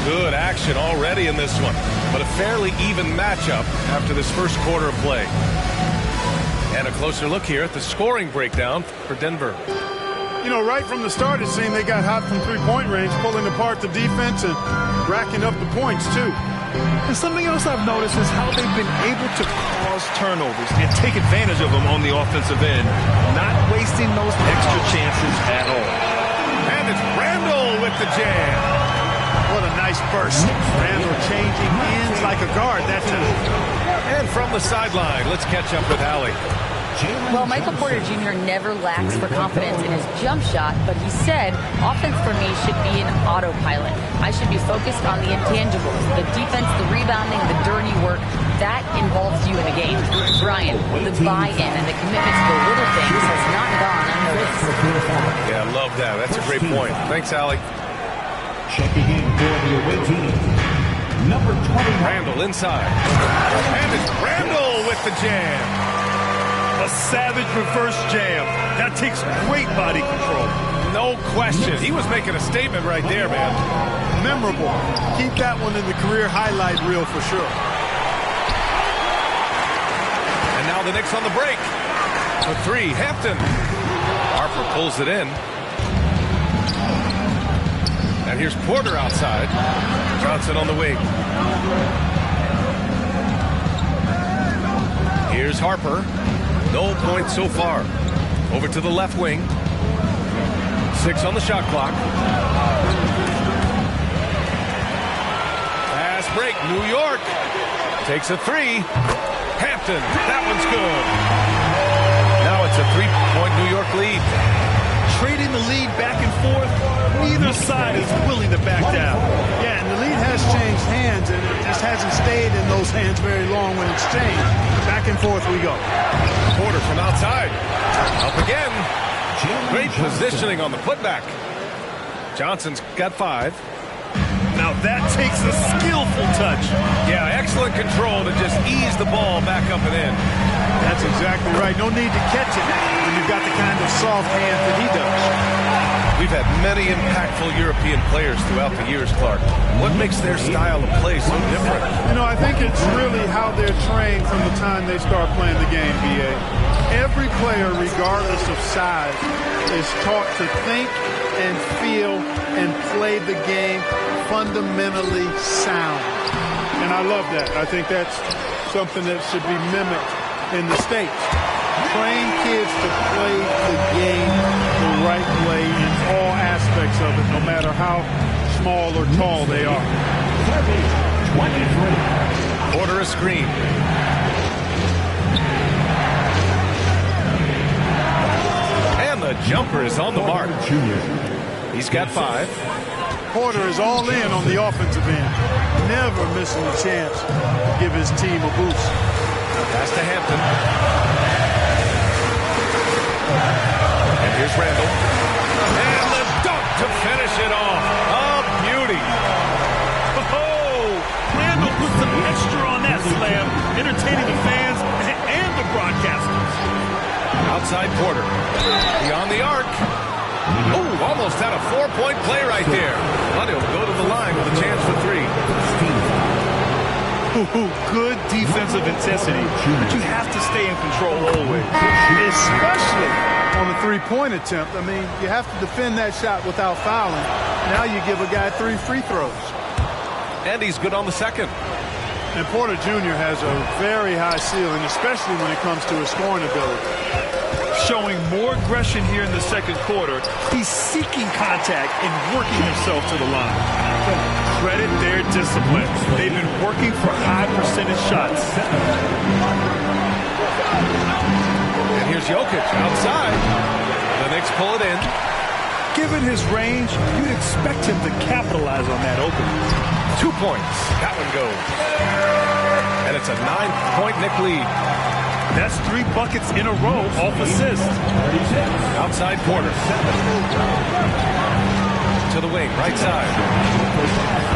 Good action already in this one, but a fairly even matchup after this first quarter of play. And a closer look here at the scoring breakdown for Denver. You know, right from the start, it seemed they got hot from three-point range, pulling apart the defense and racking up the points, too. And something else I've noticed is how they've been able to cause turnovers and take advantage of them on the offensive end, not wasting those extra chances at all. And it's Randall with the jam. What a nice burst. Randall changing ends like a guard that time. And from the sideline, let's catch up with Allie. Well, Michael Porter Jr. never lacks for confidence in his jump shot, but he said, offense for me should be an autopilot. I should be focused on the intangibles, the defense, the rebounding, the dirty work. That involves you in the game. Brian, the buy-in and the commitment to the little things has not gone unnoticed. Yeah, I love that. That's a great point. Thanks, Allie. Checking in for the away team. Number 21. Randall inside. And it's Randall with the jam. A savage reverse jam. That takes great body control. No question. He was making a statement right there, man. Memorable. Keep that one in the career highlight reel for sure. And now the Knicks on the break. For three, Hampton. Harper pulls it in. And here's Porter outside. Johnson on the wing. Here's Harper. No points so far. Over to the left wing. 6 on the shot clock. Fast break. New York takes a three. Hampton. That one's good. Now it's a 3-point New York lead. Trading the lead back and forth. Neither side is willing to back down. Yeah, and the lead has changed hands, and it just hasn't stayed in those hands very long when it's changed. Back and forth we go. Porter from outside. Up again. Great positioning on the putback. Johnson's got 5. Now that takes a skillful touch. Yeah, excellent control to just ease the ball back up and in. That's exactly right. No need to catch it when you've got the kind of soft hands that he does. We've had many impactful European players throughout the years, Clark. What makes their style of play so different? You know, I think it's really how they're trained from the time they start playing the game, B.A. Every player, regardless of size, is taught to think and feel and play the game fundamentally sound. And I love that. I think that's something that should be mimicked in the States. Train kids to play the game the right way in all aspects of it, no matter how small or tall they are. 23. Order a screen. And the jumper is on the mark. He's got 5. Porter is all in on the offensive end. Never missing a chance to give his team a boost. Pass to Hampton. And here's Randall. And the dunk to finish it off. A beauty. Oh, Randall put some extra on that slam, entertaining the fans and the broadcasters. Outside Porter. Beyond the arc. Oh, almost had a 4-point play right there. But he'll go to the line with a chance for 3. Good defensive intensity, but you have to stay in control always. Especially on a three-point attempt. I mean, you have to defend that shot without fouling. Now you give a guy 3 free throws. And he's good on the second. And Porter Jr. has a very high ceiling, especially when it comes to his scoring ability. Showing more aggression here in the second quarter. He's seeking contact and working himself to the line. Credit their discipline. They've been working for high percentage shots. And here's Jokic outside. The Knicks pull it in. Given his range, you'd expect him to capitalize on that opening. 2 points. That one goes. And it's a 9-point Knick lead. That's 3 buckets in a row off assist. Outside Porter. To the wing, right side.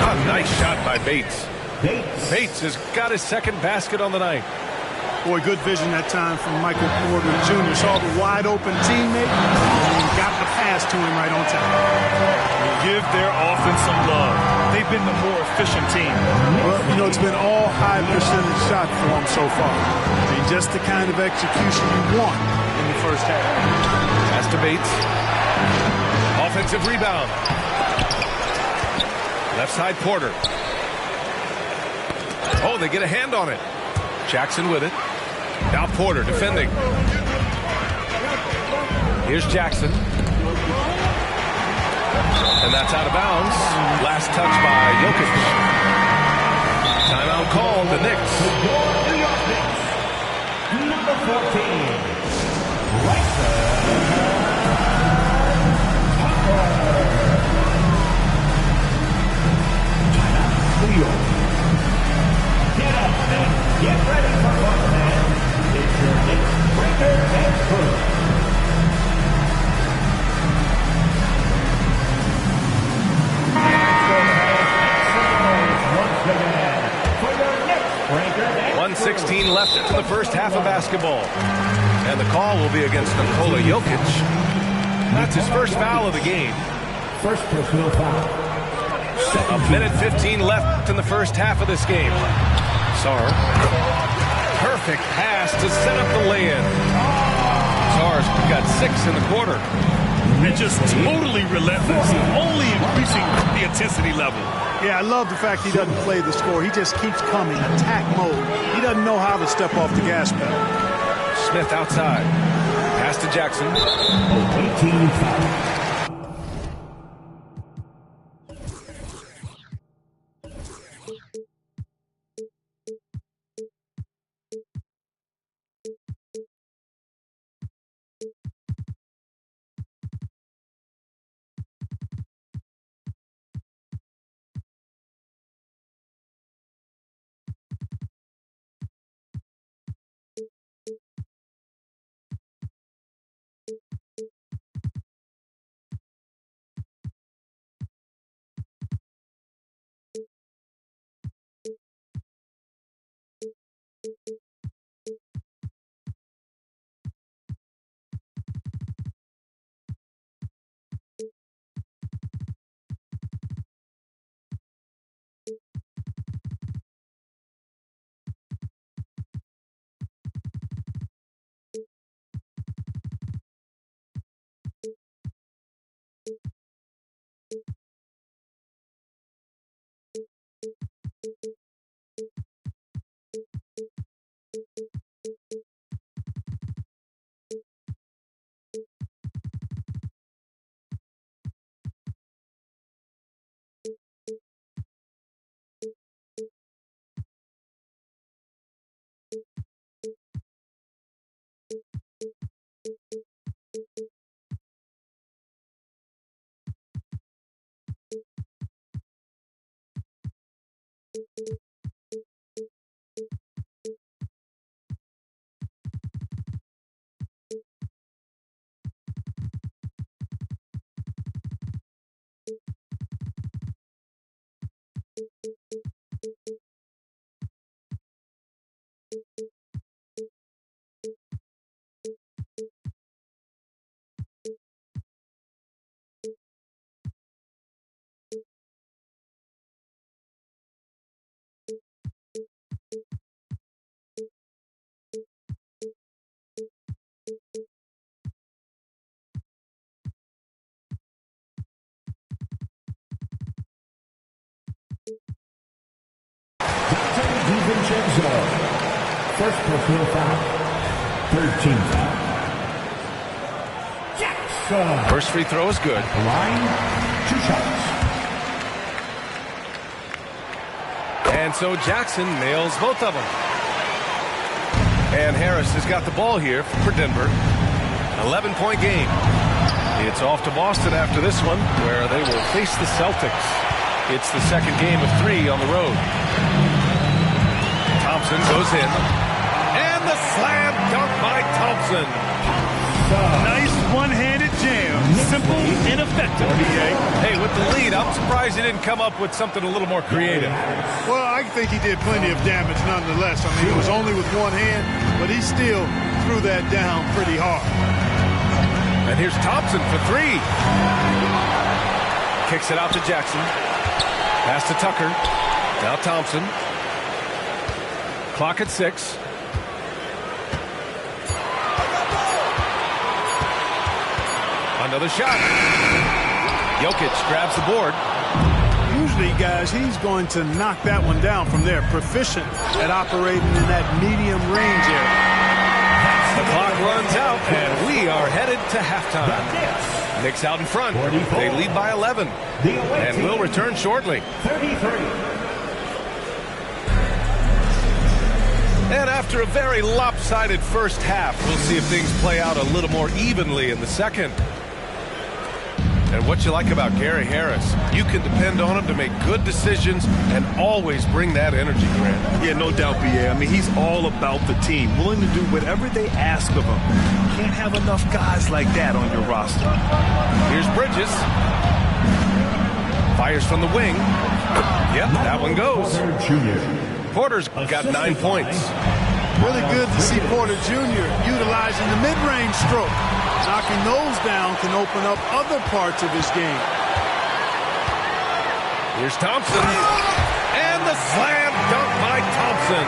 A nice shot by Bates. Bates has got his second basket on the night. Boy, good vision that time from Michael Porter Jr. Saw the wide open teammate and got the pass to him right on time. Give their offense some love. They've been the more efficient team. Well, you know, it's been all high percentage shot for them so far. I mean, just the kind of execution you want in the first half. Pass to Bates. Offensive rebound. Left side Porter. Oh, they get a hand on it. Jackson with it. Now Porter defending. Here's Jackson. And that's out of bounds. Last touch by Jokic. Timeout called, the Knicks. Number 14. Right New York. Get up and get ready for one, man. It's your Knicks breaker and crew. Once again, for your Knicks breaker and 1:16 left in the first half of basketball. And the call will be against Nikola Jokic. That's his first foul of the game. First personal foul. A minute 15 left in the first half of this game. Sarr. Perfect pass to set up the lay-in. Sarr's got 6 in the quarter. And just totally relentless, only increasing the intensity level. Yeah, I love the fact he doesn't play the score. He just keeps coming, attack mode. He doesn't know how to step off the gas pedal. Smith outside. Pass to Jackson. 18 foul. Chenzo. First personal foul. Third team foul. Jackson. First free throw is good. The line, 2 shots. And so Jackson nails both of them. And Harris has got the ball here for Denver. 11-point game. It's off to Boston after this one, where they will face the Celtics. It's the second game of 3 on the road. Thompson goes in. And the slam dunk by Thompson. Nice one-handed jam. Simple and effective, BA. Hey, with the lead, I'm surprised he didn't come up with something a little more creative. Well, I think he did plenty of damage nonetheless. I mean, it was only with one hand, but he still threw that down pretty hard. And here's Thompson for 3. Kicks it out to Jackson. Pass to Tucker. Now Thompson. Clock at 6. Another shot. Jokic grabs the board. Usually, guys, he's going to knock that one down from there. Proficient at operating in that medium range area. The clock runs out, and we are headed to halftime. Knicks out in front. They lead by 11. And will return shortly. 33. And after a very lopsided first half, we'll see if things play out a little more evenly in the second. And what you like about Gary Harris, you can depend on him to make good decisions and always bring that energy, Grant. Yeah, no doubt, BA. I mean, he's all about the team, willing to do whatever they ask of him. Can't have enough guys like that on your roster. Here's Bridges. Fires from the wing. Yep, that one goes. Porter's got 9 points. Really good to see Porter Jr. utilizing the mid-range stroke. Knocking those down can open up other parts of his game. Here's Thompson. And the slam dunk by Thompson.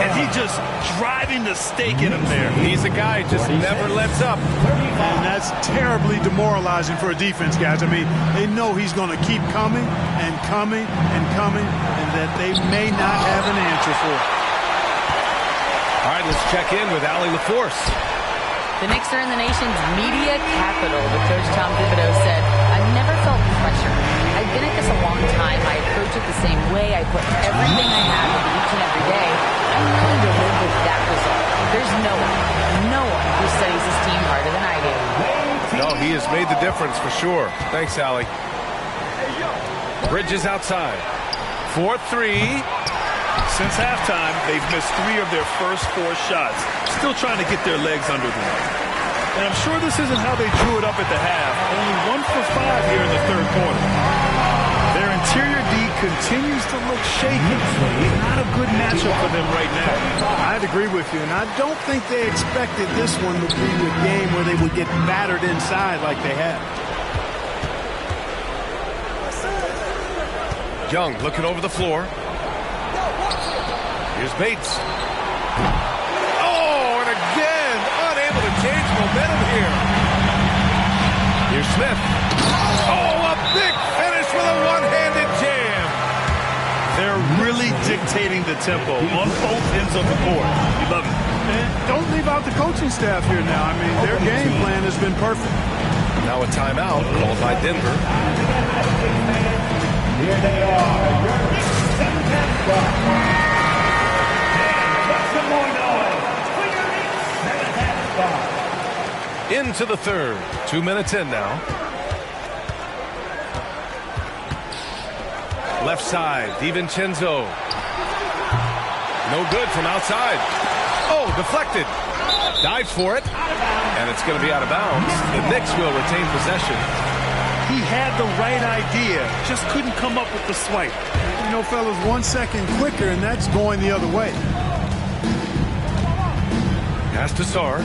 And he just driving the stake in him there. He's a guy who just never lets up. And that's terribly demoralizing for a defense, guys. I mean, they know he's going to keep coming and coming and coming, and that they may not have an answer for it. All right, let's check in with Allie LaForce. The Knicks are in the nation's media capital, but Coach Tom Thibodeau said, I've never felt pressure. I've been at this a long time. I approach it the same way. I put everything I have into each and every day. I'm willing to live with that result. There's no one who studies this team harder than I do. No, he has made the difference for sure. Thanks, Allie. Bridges outside. 4-3. Since halftime, they've missed 3 of their first 4 shots. Still trying to get their legs under them. And I'm sure this isn't how they drew it up at the half. Only 1 for 5 here in the third quarter. Their interior D continues to look shaky. Not a good matchup for them right now. I'd agree with you, and I don't think they expected this one to be a game where they would get battered inside like they have. Young looking over the floor. Here's Bates. Oh, and again, unable to change momentum here. Here's Smith. Oh, a big finish with a one-handed jam. They're really dictating the tempo on both ends of the court. You love it. And don't leave out the coaching staff here now. I mean, their game plan has been perfect. Now a timeout called by Denver. Here they are. Into the third. 2 minutes in now. Left side, DiVincenzo. No good from outside. Oh, deflected. Dives for it. And it's going to be out of bounds. The Knicks will retain possession. He had the right idea, just couldn't come up with the swipe. You know, fellas, 1 second quicker, and that's going the other way. Pass to Sarr.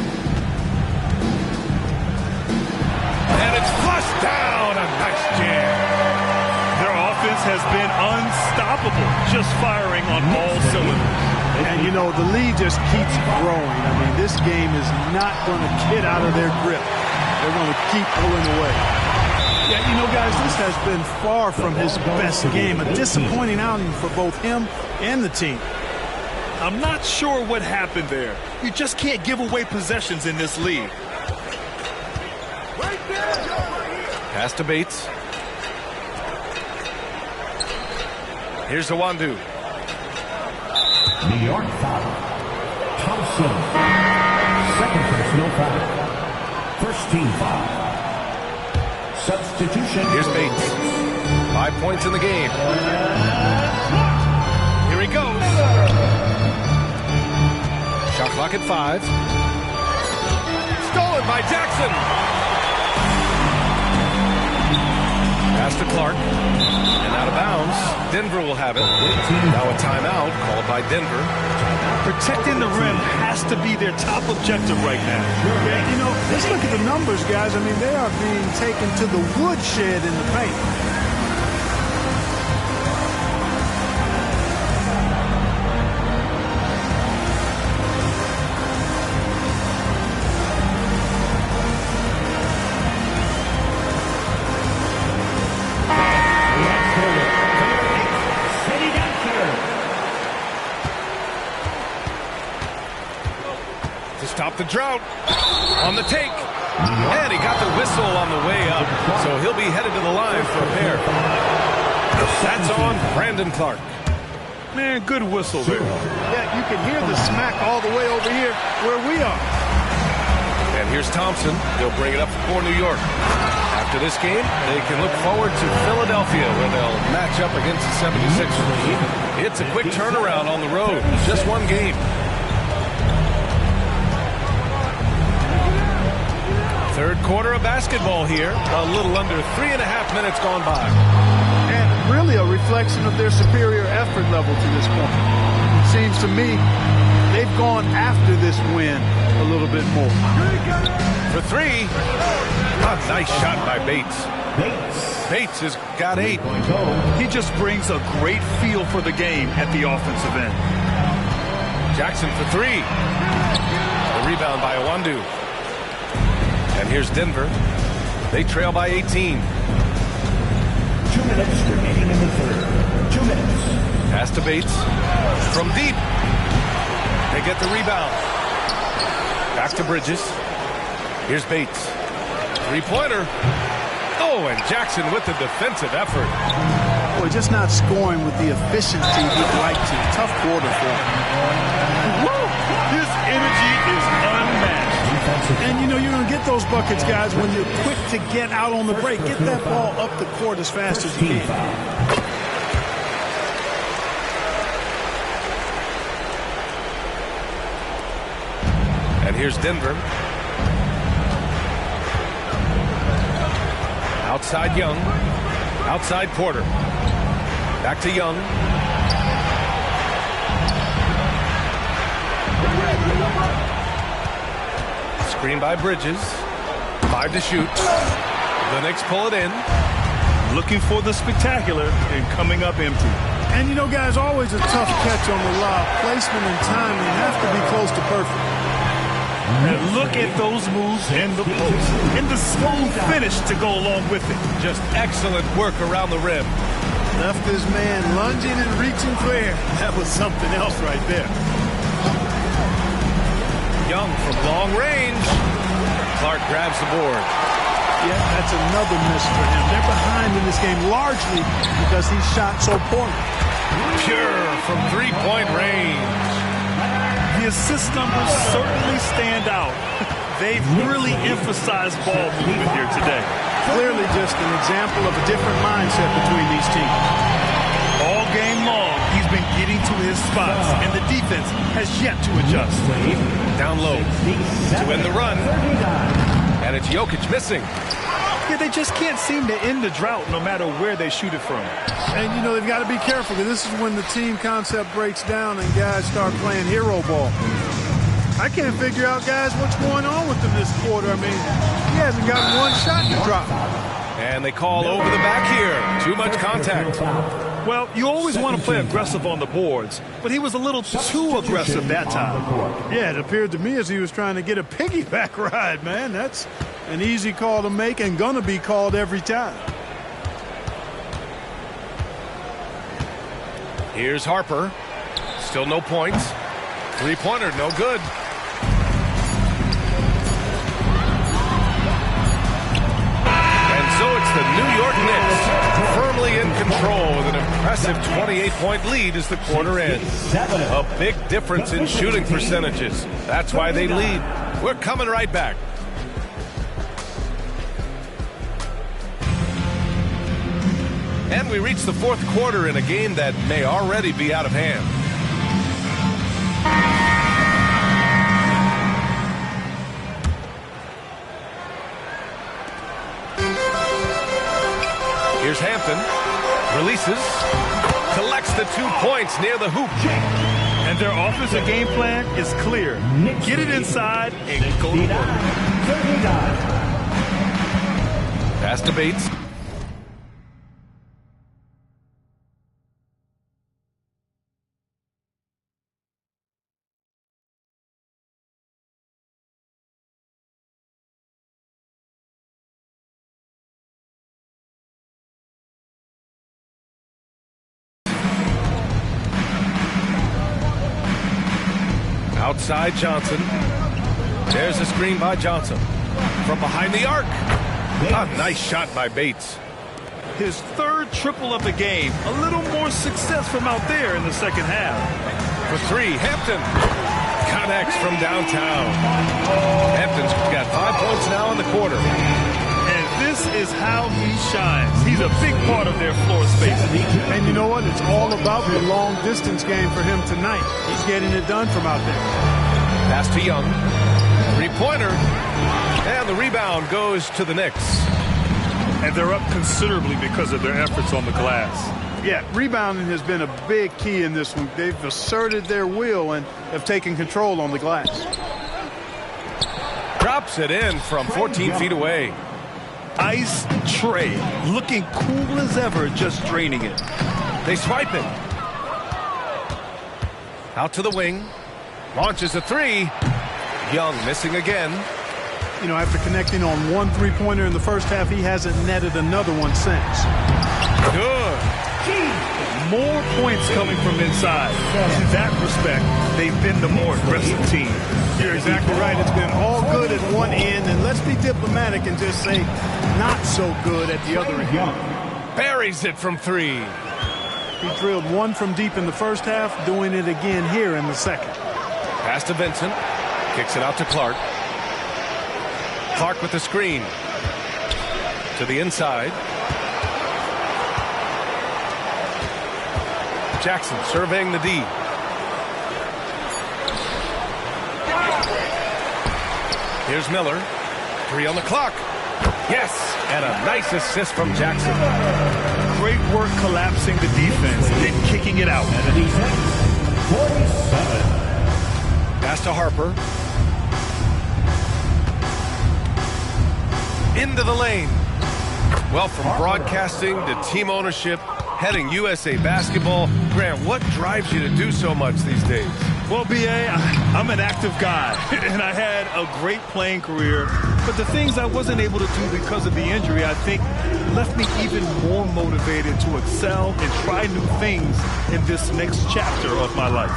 And it's flushed down. A nice jam. Their offense has been unstoppable, just firing on all cylinders. And, you know, the lead just keeps growing. I mean, this game is not going to get out of their grip. They're going to keep pulling away. Yeah, you know, guys, this has been far from his best game. A disappointing outing for both him and the team. I'm not sure what happened there. You just can't give away possessions in this league. Pass to Bates. Here's Wandu. New York foul. Thompson. Second personal foul. First team foul. Substitution. Here's Bates. 5 points in the game. Here he goes. Shot clock at 5. Stolen by Jackson. Pass to Clark. And out of bounds. Denver will have it. Now a timeout called by Denver. Protecting the rim has to be their top objective right now. Yeah, you know, let's look at the numbers, guys. I mean, they are being taken to the woodshed in the paint. Stop the drought on the take. And he got the whistle on the way up. So he'll be headed to the line for a pair. That's on Brandon Clark. Man, good whistle there. Yeah, you can hear the smack all the way over here where we are. And here's Thompson. He'll bring it up for New York. After this game, they can look forward to Philadelphia, where they'll match up against the 76ers. It's a quick turnaround on the road. Just one game. Third quarter of basketball here. A little under 3.5 minutes gone by. And really a reflection of their superior effort level to this point. It seems to me they've gone after this win a little bit more. For 3. A nice shot by Bates. Bates has got 8. He just brings a great feel for the game at the offensive end. Jackson for 3. The rebound by Wandu. And here's Denver. They trail by 18. 2 minutes remaining in the third. 2 minutes. Pass to Bates. From deep. They get the rebound. Back to Bridges. Here's Bates. 3-pointer. Oh, and Jackson with the defensive effort. Boy, just not scoring with the efficiency he'd like to. Tough quarter for him. Woo! His energy is unmatched. And, you know, you're going to get those buckets, guys, when you're quick to get out on the break. Get that ball up the court as fast as you can. And here's Denver. Outside Young. Outside Porter. Back to Young. Screen by Bridges. 5 to shoot. The Knicks pull it in. Looking for the spectacular and coming up empty. And, you know, guys, always a tough catch on the lob. Placement and timing have to be close to perfect. And look at those moves in the post. And the smooth finish to go along with it. Just excellent work around the rim. Left his man lunging and reaching for air. That was something else right there. Young from long range. Clark grabs the board. Yeah, that's another miss for him. They're behind in this game largely because he shot so poorly. Pure from 3-point range. The assist numbers certainly stand out. They've really emphasized ball movement here today. Clearly just an example of a different mindset between these teams. All game long, he's been getting to his spots, and the defense has yet to adjust. Down low to end the run. And it's Jokic missing. Yeah, they just can't seem to end the drought no matter where they shoot it from. And, you know, they've got to be careful because this is when the team concept breaks down and guys start playing hero ball. I can't figure out, guys, what's going on with him this quarter. I mean, he hasn't gotten one shot to drop. And they call over the back here. Too much contact. Well, you always want to play aggressive on the boards, but he was a little too aggressive that time. Yeah, it appeared to me as he was trying to get a piggyback ride, man. That's an easy call to make and gonna be called every time. Here's Harper. Still no points. Three-pointer, no good. And so it's the New York Knicks firmly in control with an impressive 28-point lead as the quarter ends. A big difference in shooting percentages. That's why they lead. We're coming right back. And we reach the fourth quarter in a game that may already be out of hand. Here's Hampton. Releases. Collects the 2 points near the hoop. And their offensive game plan is clear. Get it inside and go to work. Pass to Bates. Outside Johnson. There's a screen by Johnson. From behind the arc. A nice shot by Bates. His third triple of the game. A little more success from out there in the second half. For three, Hampton connects from downtown. Hampton's got 5 points now in the quarter. And this is how he shines. He's a big part of their floor space. And you know what? It's all about the long-distance game for him tonight. He's getting it done from out there. Pass to Young. Three-pointer. And the rebound goes to the Knicks. And they're up considerably because of their efforts on the glass. Yeah, rebounding has been a big key in this one. They've asserted their will and have taken control on the glass. Drops it in from 14 feet away. Ice tray, looking cool as ever, just draining it. They swipe it. Out to the wing. Launches a three. Young missing again. You know, after connecting on one three-pointer in the first half, he hasn't netted another one since. Good. More points coming from inside. To that respect, they've been the more aggressive team. You're exactly right. It's been all good at one end, and let's be diplomatic and just say not so good at the other end. Buries it from three. He drilled one from deep in the first half, doing it again here in the second. Pass to Vincent. Kicks it out to Clark. Clark with the screen. To the inside. Jackson surveying the D. Here's Miller. Three on the clock. Yes, and a nice assist from Jackson. Great work collapsing the defense and then kicking it out. And the defense, 47. Pass to Harper. Into the lane. Well, from broadcasting to team ownership, heading USA Basketball, Grant, what drives you to do so much these days? Well, B.A., I'm an active guy, and I had a great playing career. But the things I wasn't able to do because of the injury, I think, left me even more motivated to excel and try new things in this next chapter of my life.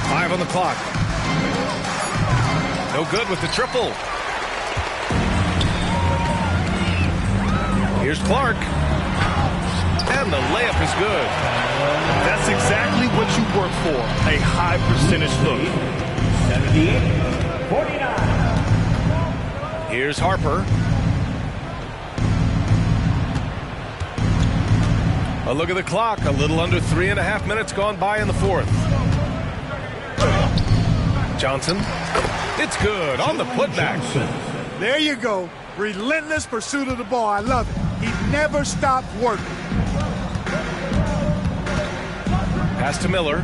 Five on the clock. No good with the triple. Here's Clark. And the layup is good. That's exactly what you work for, a high percentage look. 78-49. Here's Harper. A look at the clock. A little under 3.5 minutes gone by in the fourth. Johnson. It's good on the putback. There you go. Relentless pursuit of the ball. I love it. He never stopped working. Pass to Miller.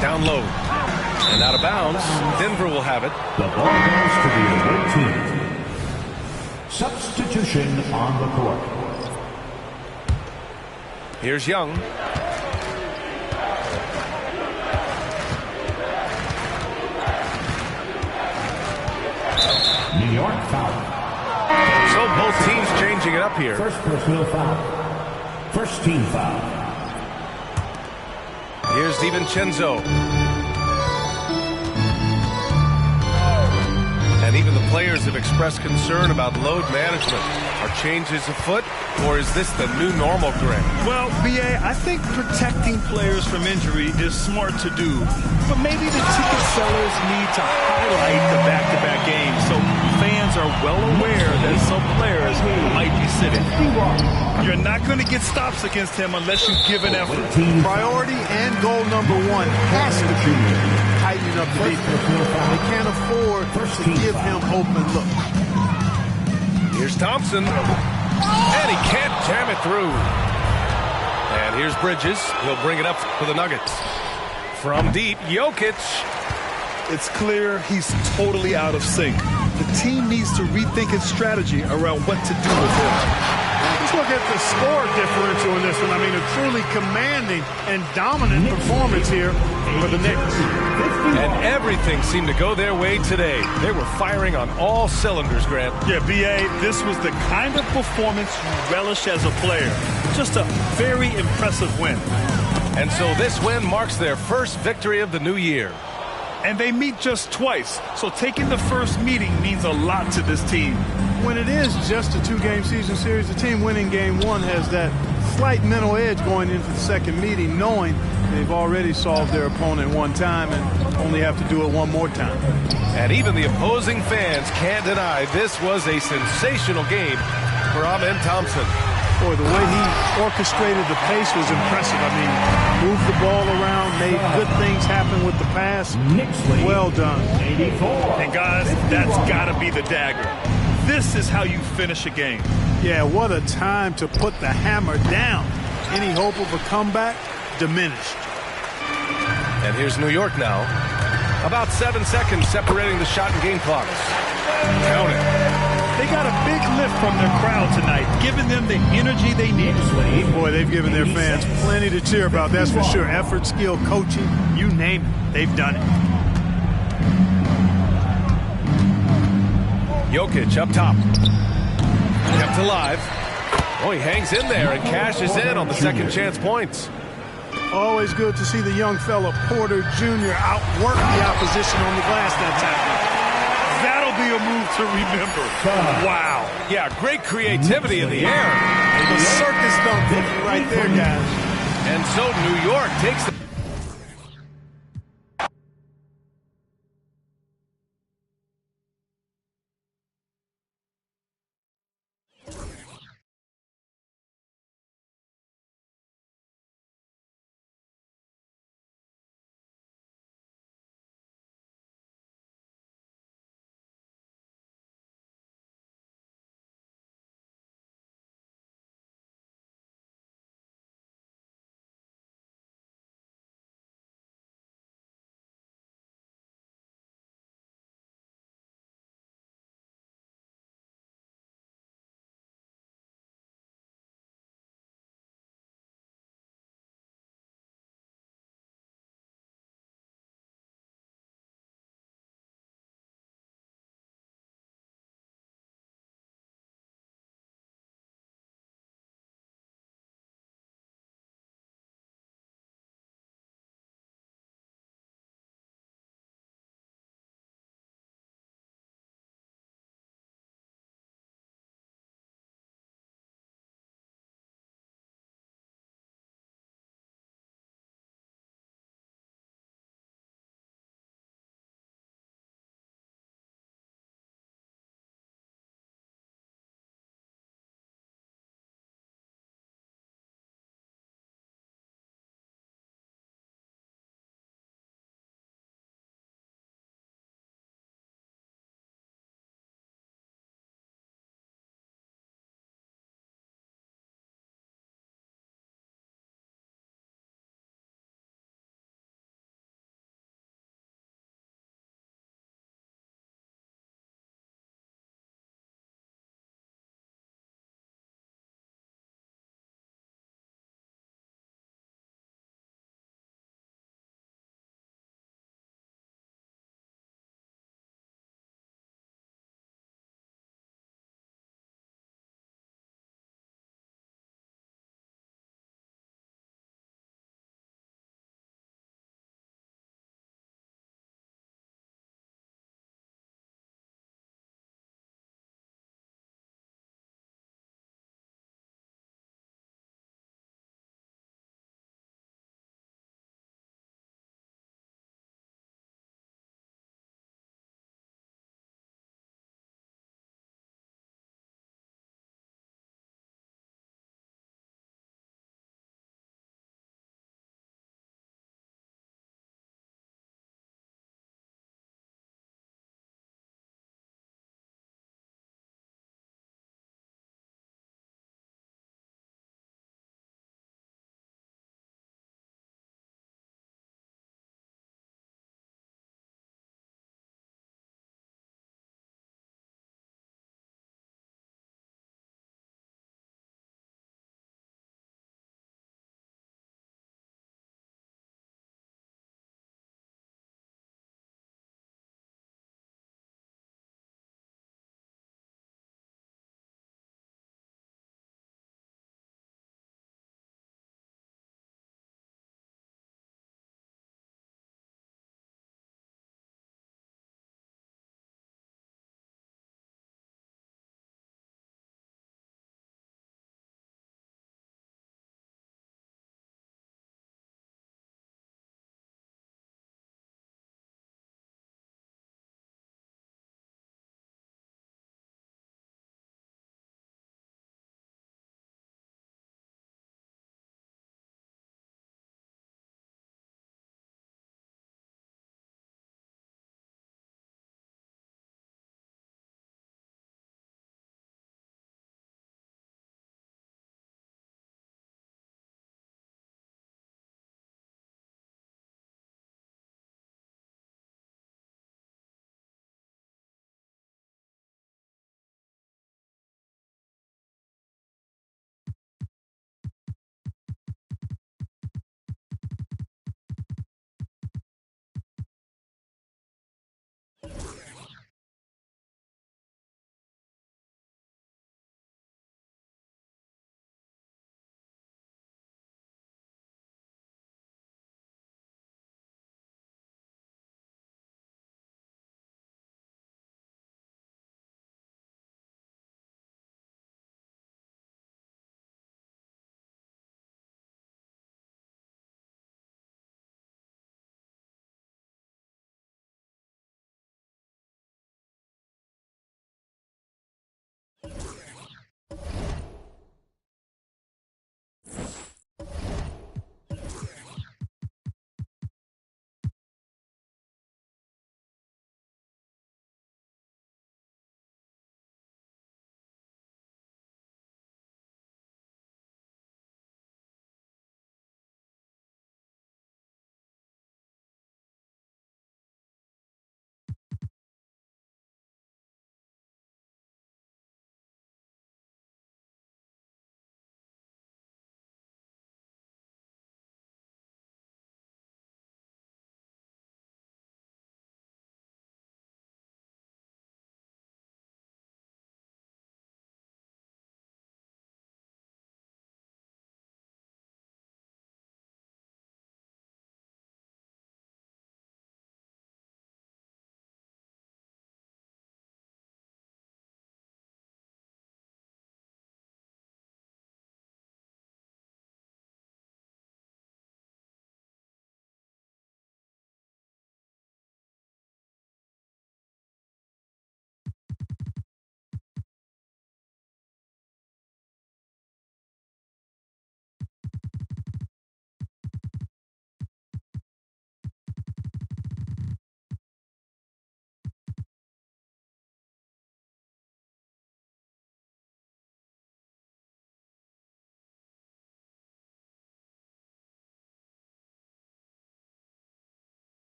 Down low. And out of bounds. Denver will have it. The ball goes to the other team. Substitution on the court. Here's Young. New York foul. So Both teams changing it up here. First personal foul. First team foul. Here's DiVincenzo. And even the players have expressed concern about load management. Are changes afoot, or is this the new normal, Greg? Well, B.A., I think protecting players from injury is smart to do. But maybe the ticket sellers need to highlight the back-to-back games so fans are well aware that some players might be sitting. You're not going to get stops against him unless you give an effort. Priority and goal number one has to be tightening up the defense. They can't afford to give him open looks. Here's Thompson. And he can't jam it through. And here's Bridges. He'll bring it up for the Nuggets. From deep, Jokic. It's clear he's totally out of sync. The team needs to rethink its strategy around what to do with him. Let's look at the score differential in this one. I mean, a truly commanding and dominant performance here for the Knicks. And everything seemed to go their way today. They were firing on all cylinders, Grant. Yeah, B.A., this was the kind of performance you relish as a player. Just a very impressive win. And so this win marks their first victory of the new year. And they meet just twice, so taking the first meeting means a lot to this team. When it is just a two-game season series, the team winning game one has that slight mental edge going into the second meeting, knowing they've already solved their opponent one time and only have to do it one more time. And even the opposing fans can't deny this was a sensational game for Amen Thompson. Boy, the way he orchestrated the pace was impressive. I mean, moved the ball around, made good things happen with the pass. Well done. 84. And guys, that's got to be the dagger. This is how you finish a game. Yeah, what a time to put the hammer down. Any hope of a comeback diminished. And here's New York now. About 7 seconds separating the shot and game clocks. Count it. They got a big lift from their crowd tonight, giving them the energy they need. Boy, they've given their fans plenty to cheer about, that's for sure. Effort, skill, coaching, you name it, they've done it. Jokic up top. Kept alive. Oh, he hangs in there and cashes in on the second chance points. Always good to see the young fella Porter Jr. outwork the opposition on the glass that time. That'll be a move to remember. Wow. Yeah, great creativity in the air. The circus dunk right there, guys. And so New York takes the